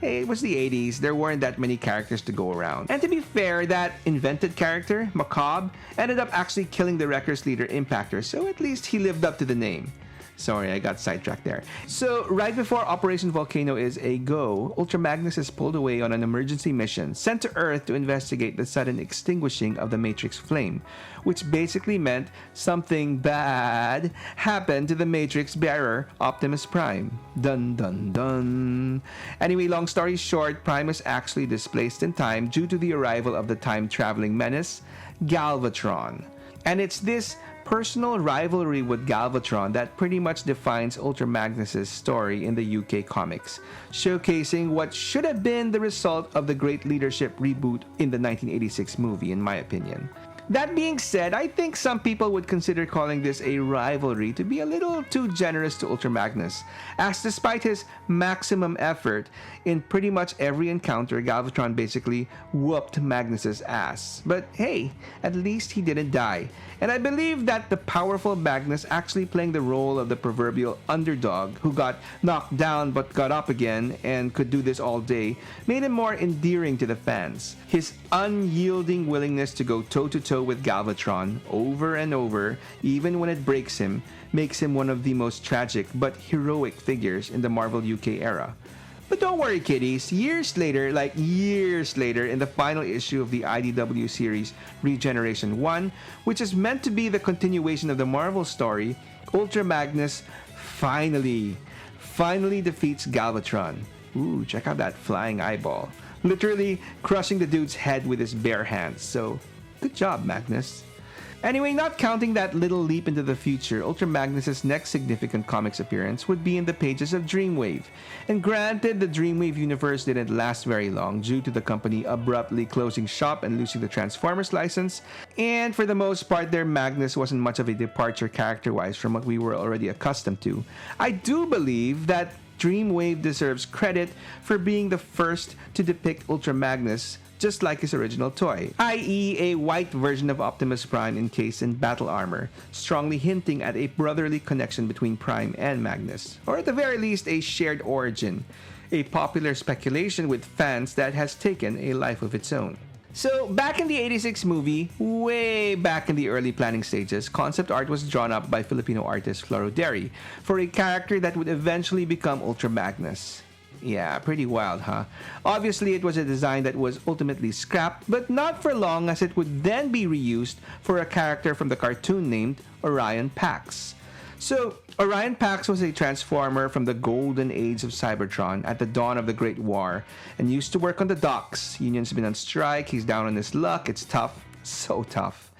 Hey, it was the 80s, there weren't that many characters to go around. And to be fair, that invented character, Macabre, ended up actually killing the Wreckers leader Impactor, so at least he lived up to the name. Sorry, I got sidetracked there. So, right before Operation Volcano is a go, Ultra Magnus is pulled away on an emergency mission sent to Earth to investigate the sudden extinguishing of the Matrix flame, which basically meant something bad happened to the Matrix bearer, Optimus Prime. Dun dun dun. Anyway, long story short, Prime is actually displaced in time due to the arrival of the time-traveling menace, Galvatron. And it's this personal rivalry with Galvatron that pretty much defines Ultra Magnus' story in the UK comics, showcasing what should have been the result of the Great Leadership reboot in the 1986 movie, in my opinion. That being said, I think some people would consider calling this a rivalry to be a little too generous to Ultra Magnus, as despite his maximum effort, in pretty much every encounter, Galvatron basically whooped Magnus's ass. But hey, at least he didn't die. And I believe that the powerful Magnus actually playing the role of the proverbial underdog who got knocked down but got up again and could do this all day made him more endearing to the fans. His unyielding willingness to go toe-to-toe with Galvatron over and over, even when it breaks him, makes him one of the most tragic but heroic figures in the Marvel UK era. But don't worry, kiddies, years later, in the final issue of the IDW series Regeneration 1, which is meant to be the continuation of the Marvel story, Ultra Magnus finally defeats Galvatron. Ooh, check out that flying eyeball. Literally crushing the dude's head with his bare hands. So, good job, Magnus. Anyway, not counting that little leap into the future, Ultra Magnus' next significant comics appearance would be in the pages of Dreamwave. And granted, the Dreamwave universe didn't last very long due to the company abruptly closing shop and losing the Transformers license, and for the most part, their Magnus wasn't much of a departure character-wise from what we were already accustomed to. I do believe that Dreamwave deserves credit for being the first to depict Ultra Magnus just like his original toy, i.e. a white version of Optimus Prime encased in battle armor, strongly hinting at a brotherly connection between Prime and Magnus, or at the very least a shared origin, a popular speculation with fans that has taken a life of its own. So, back in the 86 movie, way back in the early planning stages, concept art was drawn up by Filipino artist Floro Derry for a character that would eventually become Ultra Magnus. Yeah, pretty wild, huh? Obviously, it was a design that was ultimately scrapped, but not for long, as it would then be reused for a character from the cartoon named Orion Pax. So, Orion Pax was a transformer from the golden age of Cybertron at the dawn of the Great War, and used to work on the docks. Union's been on strike, he's down on his luck, it's tough, so tough.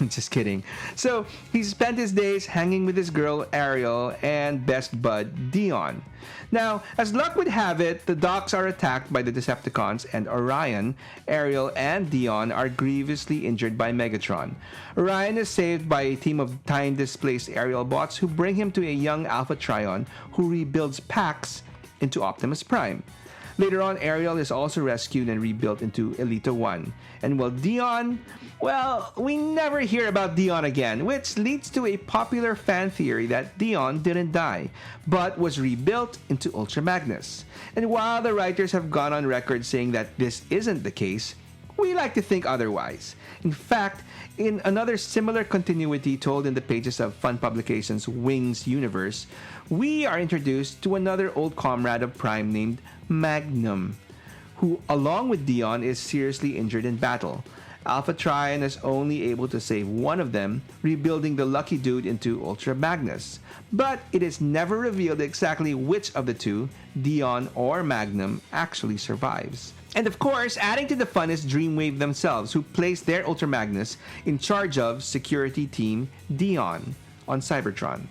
Just kidding. So, he spent his days hanging with his girl Ariel and best bud Dion. Now, as luck would have it, the docks are attacked by the Decepticons, and Orion, Ariel, and Dion are grievously injured by Megatron. Orion is saved by a team of time-displaced aerial bots who bring him to a young Alpha Trion who rebuilds Pax into Optimus Prime. Later on, Ariel is also rescued and rebuilt into Elita 1. And while Dion, well, we never hear about Dion again, which leads to a popular fan theory that Dion didn't die, but was rebuilt into Ultra Magnus. And while the writers have gone on record saying that this isn't the case, we like to think otherwise. In fact, in another similar continuity told in the pages of Fun Publications' Wings universe, we are introduced to another old comrade of Prime named Magnum, who, along with Dion, is seriously injured in battle. Alpha Trion is only able to save one of them, rebuilding the lucky dude into Ultra Magnus. But it is never revealed exactly which of the two, Dion or Magnum, actually survives. And of course, adding to the fun is Dreamwave themselves, who placed their Ultra Magnus in charge of Security Team Dion on Cybertron.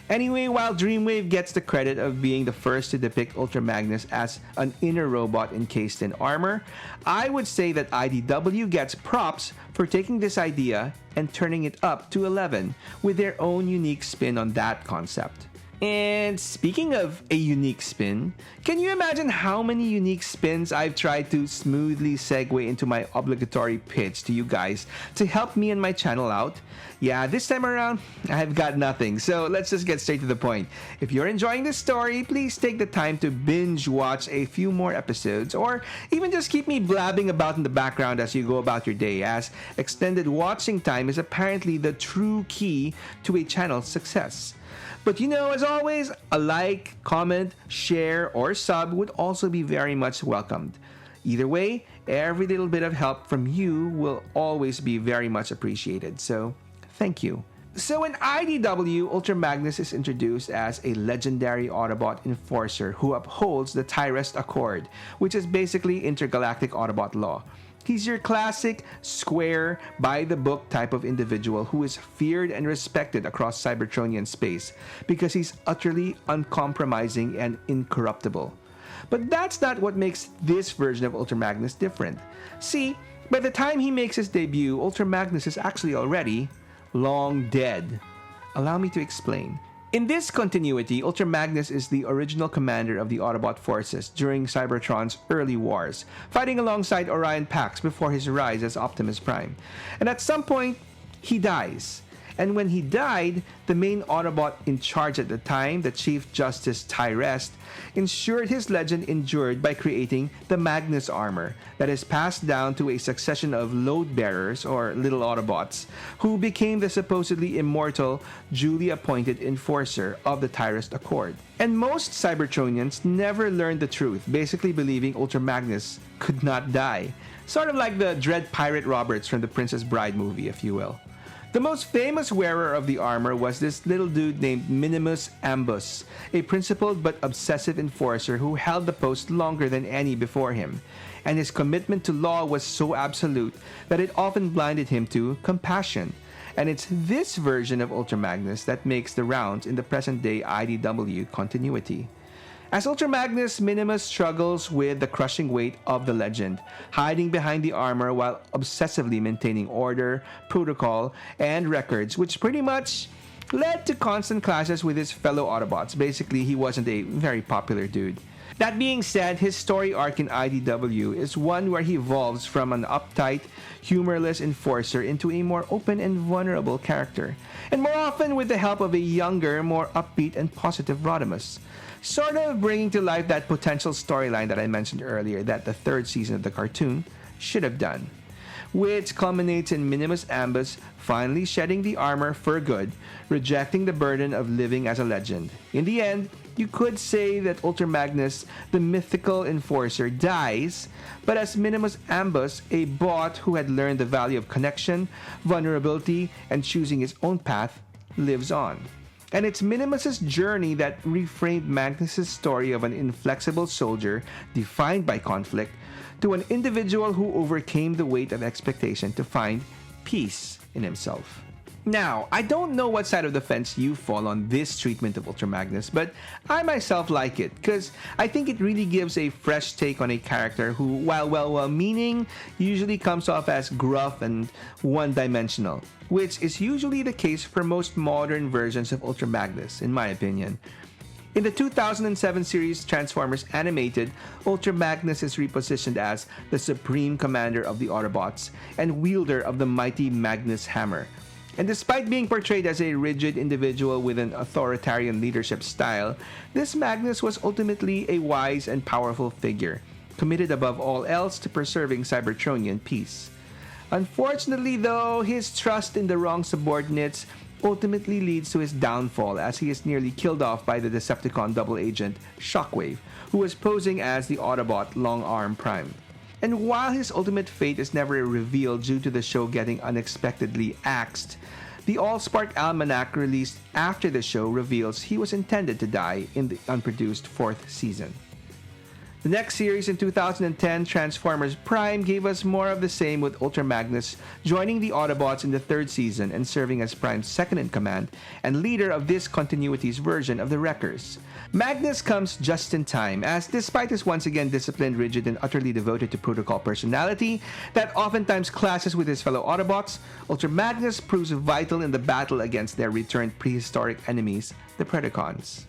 Anyway, while Dreamwave gets the credit of being the first to depict Ultra Magnus as an inner robot encased in armor, I would say that IDW gets props for taking this idea and turning it up to 11 with their own unique spin on that concept. And speaking of a unique spin, can you imagine how many unique spins I've tried to smoothly segue into my obligatory pitch to you guys to help me and my channel out? Yeah, this time around, I've got nothing, so let's just get straight to the point. If you're enjoying this story, please take the time to binge watch a few more episodes, or even just keep me blabbing about in the background as you go about your day, as extended watching time is apparently the true key to a channel's success. But you know, as always, a like, comment, share, or sub would also be very much welcomed. Either way, every little bit of help from you will always be very much appreciated, so thank you. So in IDW, Ultra Magnus is introduced as a legendary Autobot enforcer who upholds the Tyrest Accord, which is basically intergalactic Autobot law. He's your classic, square, by-the-book type of individual who is feared and respected across Cybertronian space because he's utterly uncompromising and incorruptible. But that's not what makes this version of Ultra Magnus different. See, by the time he makes his debut, Ultra Magnus is actually already long dead. Allow me to explain. In this continuity, Ultra Magnus is the original commander of the Autobot forces during Cybertron's early wars, fighting alongside Orion Pax before his rise as Optimus Prime. And at some point, he dies. And when he died, the main Autobot in charge at the time, the Chief Justice Tyrest, ensured his legend endured by creating the Magnus armor that is passed down to a succession of load bearers, or little Autobots, who became the supposedly immortal, duly appointed enforcer of the Tyrest Accord. And most Cybertronians never learned the truth, basically believing Ultra Magnus could not die. Sort of like the Dread Pirate Roberts from the Princess Bride movie, if you will. The most famous wearer of the armor was this little dude named Minimus Ambus, a principled but obsessive enforcer who held the post longer than any before him, and his commitment to law was so absolute that it often blinded him to compassion. And it's this version of Ultra Magnus that makes the rounds in the present-day IDW continuity. As Ultra Magnus, Minimus struggles with the crushing weight of the legend, hiding behind the armor while obsessively maintaining order, protocol, and records, which pretty much led to constant clashes with his fellow Autobots. Basically, he wasn't a very popular dude. That being said, his story arc in IDW is one where he evolves from an uptight, humorless enforcer into a more open and vulnerable character, and more often with the help of a younger, more upbeat and positive Rodimus. Sort of bringing to life that potential storyline that I mentioned earlier that the third season of the cartoon should have done, which culminates in Minimus Ambus finally shedding the armor for good, rejecting the burden of living as a legend. In the end, you could say that Ultra Magnus, the mythical enforcer, dies, but as Minimus Ambus, a bot who had learned the value of connection, vulnerability, and choosing his own path, lives on. And it's Minimus's journey that reframed Magnus's story of an inflexible soldier defined by conflict to an individual who overcame the weight of expectation to find peace in himself. Now, I don't know what side of the fence you fall on this treatment of Ultra Magnus, but I myself like it because I think it really gives a fresh take on a character who, while well-meaning, usually comes off as gruff and one-dimensional, which is usually the case for most modern versions of Ultra Magnus, in my opinion. In the 2007 series Transformers Animated, Ultra Magnus is repositioned as the Supreme Commander of the Autobots and wielder of the mighty Magnus Hammer. And despite being portrayed as a rigid individual with an authoritarian leadership style, this Magnus was ultimately a wise and powerful figure, committed above all else to preserving Cybertronian peace. Unfortunately, though, his trust in the wrong subordinates ultimately leads to his downfall as he is nearly killed off by the Decepticon double agent Shockwave, who was posing as the Autobot Long Arm Prime. And while his ultimate fate is never revealed due to the show getting unexpectedly axed, the Allspark Almanac released after the show reveals he was intended to die in the unproduced fourth season. The next series in 2010, Transformers Prime, gave us more of the same with Ultra Magnus joining the Autobots in the third season and serving as Prime's second-in-command and leader of this continuity's version of the Wreckers. Magnus comes just in time, as despite his once again disciplined, rigid, and utterly devoted to protocol personality that oftentimes clashes with his fellow Autobots, Ultra Magnus proves vital in the battle against their returned prehistoric enemies, the Predacons.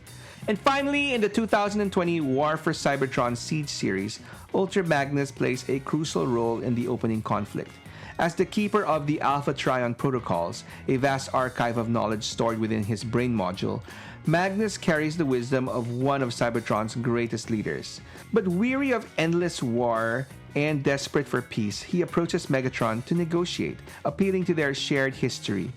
And finally, in the 2020 War for Cybertron Siege series, Ultra Magnus plays a crucial role in the opening conflict. As the keeper of the Alpha Trion protocols, a vast archive of knowledge stored within his brain module, Magnus carries the wisdom of one of Cybertron's greatest leaders. But weary of endless war and desperate for peace, he approaches Megatron to negotiate, appealing to their shared history.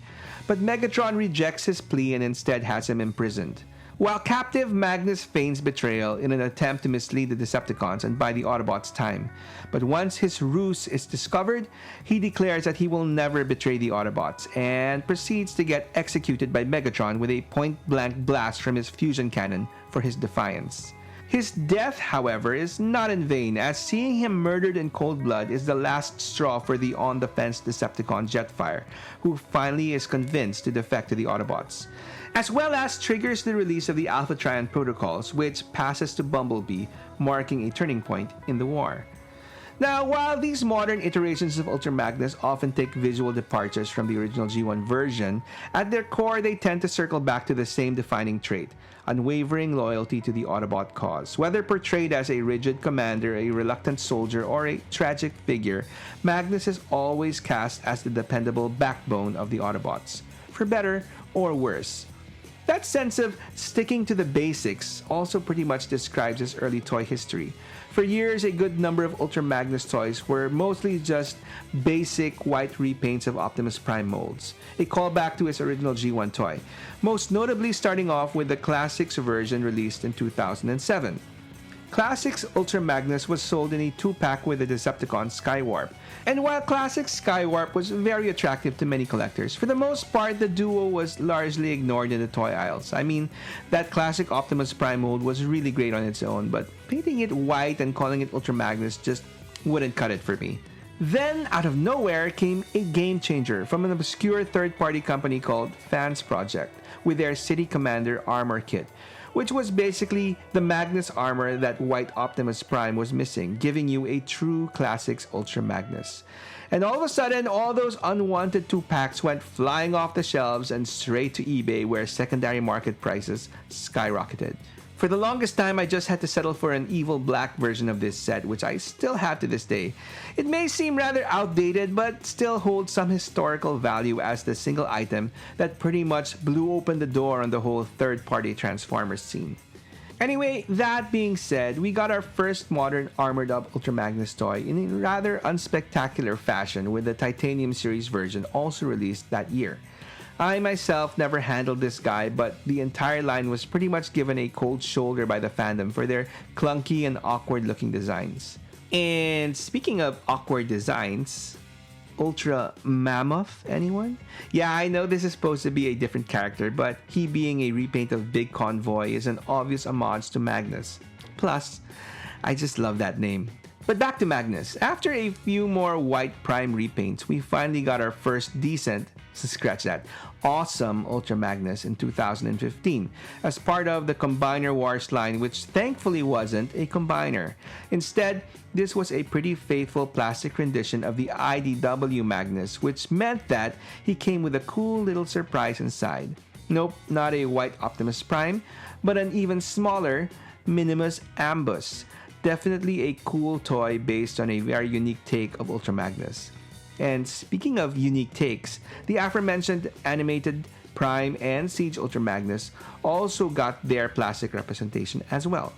But Megatron rejects his plea and instead has him imprisoned. While captive, Magnus feigns betrayal in an attempt to mislead the Decepticons and buy the Autobots time. But once his ruse is discovered, he declares that he will never betray the Autobots and proceeds to get executed by Megatron with a point-blank blast from his fusion cannon for his defiance. His death, however, is not in vain, as seeing him murdered in cold blood is the last straw for the on-the-fence Decepticon Jetfire, who finally is convinced to defect to the Autobots, as well as triggers the release of the Alpha Trion protocols, which passes to Bumblebee, marking a turning point in the war. Now, while these modern iterations of Ultra Magnus often take visual departures from the original G1 version, at their core they tend to circle back to the same defining trait: unwavering loyalty to the Autobot cause. Whether portrayed as a rigid commander, a reluctant soldier, or a tragic figure, Magnus is always cast as the dependable backbone of the Autobots, for better or worse. That sense of sticking to the basics also pretty much describes his early toy history. For years, a good number of Ultra Magnus toys were mostly just basic white repaints of Optimus Prime molds, a callback to his original G1 toy, most notably starting off with the Classics version released in 2007. Classics Ultra Magnus was sold in a 2-pack with the Decepticon Skywarp, and while Classics Skywarp was very attractive to many collectors, for the most part the duo was largely ignored in the toy aisles. I mean, that classic Optimus Prime mold was really great on its own, but painting it white and calling it Ultra Magnus just wouldn't cut it for me. Then, out of nowhere, came a game changer from an obscure third-party company called Fans Project, with their City Commander armor kit, which was basically the Magnus armor that white Optimus Prime was missing, giving you a true Classics Ultra Magnus. And all of a sudden, all those unwanted 2-packs went flying off the shelves and straight to eBay, where secondary market prices skyrocketed. For the longest time, I just had to settle for an evil black version of this set, which I still have to this day. It may seem rather outdated, but still holds some historical value as the single item that pretty much blew open the door on the whole third-party Transformers scene. Anyway, that being said, we got our first modern armored up Ultra Magnus toy in a rather unspectacular fashion, with the Titanium Series version also released that year. I myself never handled this guy, but the entire line was pretty much given a cold shoulder by the fandom for their clunky and awkward looking designs. And speaking of awkward designs, Ultra Mammoth, anyone? Yeah, I know this is supposed to be a different character, but he being a repaint of Big Convoy is an obvious homage to Magnus. Plus, I just love that name. But back to Magnus. After a few more white Prime repaints, we finally got our first decent, scratch that, awesome Ultra Magnus in 2015 as part of the Combiner Wars line, which thankfully wasn't a combiner. Instead, this was a pretty faithful plastic rendition of the IDW Magnus, which meant that he came with a cool little surprise inside. Nope, not a white Optimus Prime, but an even smaller Minimus Ambus. Definitely a cool toy based on a very unique take of Ultra Magnus. And speaking of unique takes, the aforementioned animated Prime and Siege Ultra Magnus also got their plastic representation as well.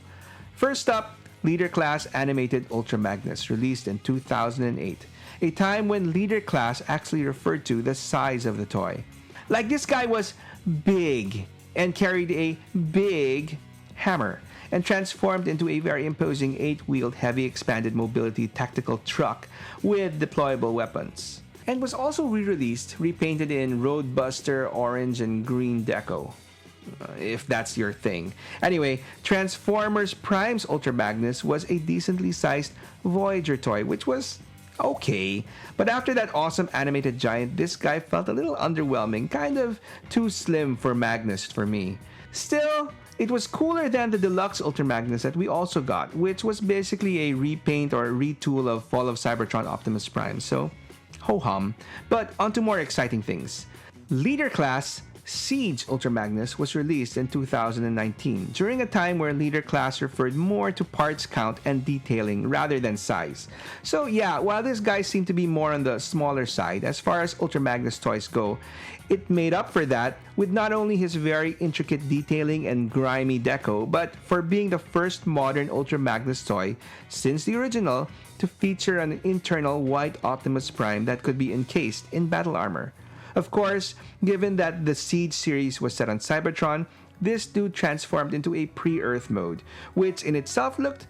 First up, Leader Class Animated Ultra Magnus, released in 2008, a time when Leader Class actually referred to the size of the toy. Like, this guy was big and carried a big hammer, and transformed into a very imposing 8-wheeled heavy expanded mobility tactical truck with deployable weapons. And was also re-released, repainted in Roadbuster orange and green deco. If that's your thing. Anyway, Transformers Prime's Ultra Magnus was a decently sized Voyager toy, which was okay. But after that awesome animated giant, this guy felt a little underwhelming, kind of too slim for Magnus for me. Still, it was cooler than the Deluxe Ultra Magnus that we also got, which was basically a repaint or retool of Fall of Cybertron Optimus Prime, so ho-hum. But onto more exciting things. Leader Class Siege Ultra Magnus was released in 2019, during a time where Leader Class referred more to parts count and detailing rather than size. So yeah, while this guy seemed to be more on the smaller side as far as Ultra Magnus toys go, it made up for that with not only his very intricate detailing and grimy deco, but for being the first modern Ultra Magnus toy since the original to feature an internal white Optimus Prime that could be encased in battle armor. Of course, given that the Siege series was set on Cybertron, this dude transformed into a pre-Earth mode, which in itself looked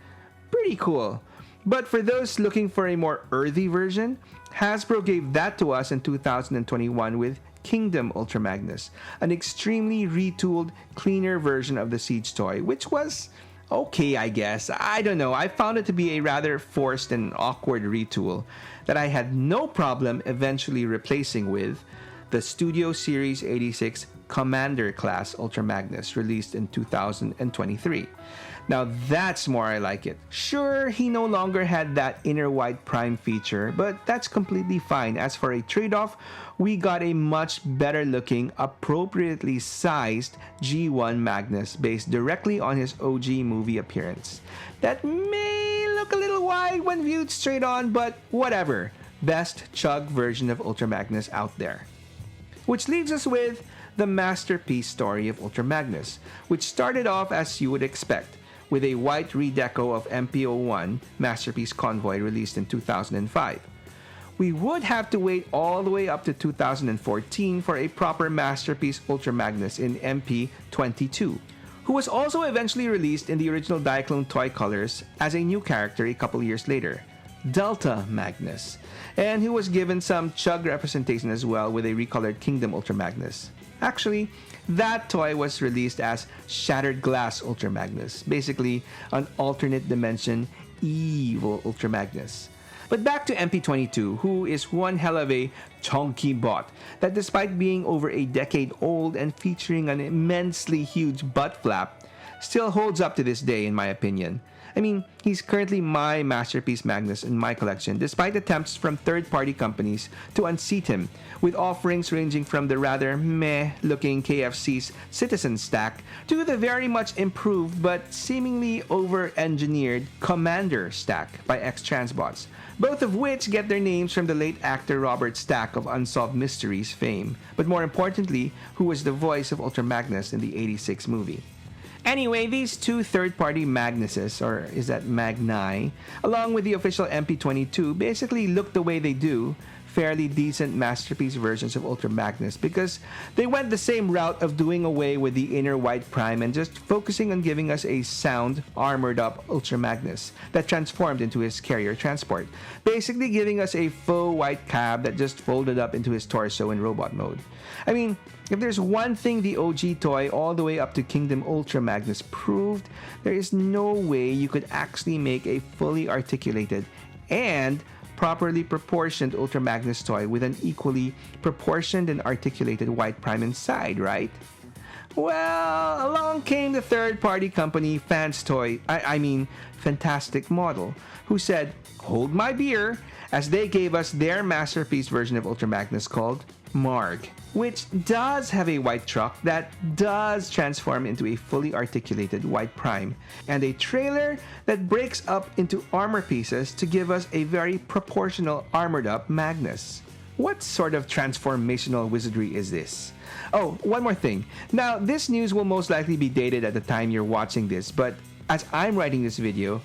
pretty cool. But for those looking for a more earthy version, Hasbro gave that to us in 2021 with Kingdom Ultra Magnus, an extremely retooled, cleaner version of the Siege toy, which was okay, I guess. I don't know. I found it to be a rather forced and awkward retool that I had no problem eventually replacing with the Studio Series 86 Commander class Ultra Magnus, released in 2023. Now that's more I like it. Sure, he no longer had that inner white prime feature, but that's completely fine. As for a trade-off, we got a much better looking, appropriately sized G1 Magnus based directly on his OG movie appearance. That may look a little wide when viewed straight on, but whatever. Best chug version of Ultra Magnus out there. Which leaves us with the masterpiece story of Ultra Magnus, which started off as you would expect, with a white redeco of MP01 Masterpiece Convoy released in 2005. We would have to wait all the way up to 2014 for a proper Masterpiece Ultra Magnus in MP22, who was also eventually released in the original Diaclone toy colors as a new character a couple years later, Delta Magnus, and who was given some chug representation as well with a recolored Kingdom Ultra Magnus. Actually, that toy was released as Shattered Glass Ultra Magnus, basically an alternate dimension evil Ultra Magnus. But back to MP22, who is one hell of a chunky bot that, despite being over a decade old and featuring an immensely huge butt flap, still holds up to this day in my opinion. I mean, he's currently my Masterpiece Magnus in my collection, despite attempts from third-party companies to unseat him, with offerings ranging from the rather meh-looking KFC's Citizen stack to the very much improved but seemingly over-engineered Commander stack by X-Transbots, both of which get their names from the late actor Robert Stack of Unsolved Mysteries fame, but more importantly, who was the voice of Ultra Magnus in the '86 movie. Anyway, these two third-party Magnuses, or is that Magni, along with the official MP22, basically look the way they do, fairly decent masterpiece versions of Ultra Magnus, because they went the same route of doing away with the inner white prime and just focusing on giving us a sound, armored-up Ultra Magnus that transformed into his carrier transport, basically giving us a faux white cab that just folded up into his torso in robot mode. I mean, if there's one thing the OG toy all the way up to Kingdom Ultra Magnus proved, there is no way you could actually make a fully articulated and properly proportioned Ultra Magnus toy with an equally proportioned and articulated white prime inside, right? Well, along came the third-party company Fantastic Model, who said, "Hold my beer," as they gave us their masterpiece version of Ultra Magnus called Marg, which does have a white truck that does transform into a fully articulated white prime, and a trailer that breaks up into armor pieces to give us a very proportional armored up Magnus. What sort of transformational wizardry is this? Oh, one more thing. Now, this news will most likely be dated at the time you're watching this, but as I'm writing this video,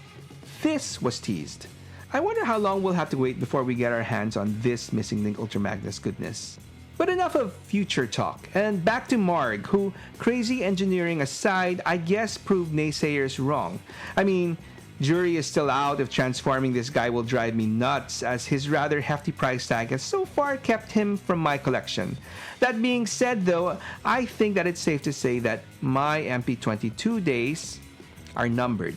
this was teased. I wonder how long we'll have to wait before we get our hands on this missing link Ultra Magnus goodness. But enough of future talk, and back to Marg, who, crazy engineering aside, I guess proved naysayers wrong. I mean, jury is still out if transforming this guy will drive me nuts, as his rather hefty price tag has so far kept him from my collection. That being said though, I think that it's safe to say that my MP22 days are numbered.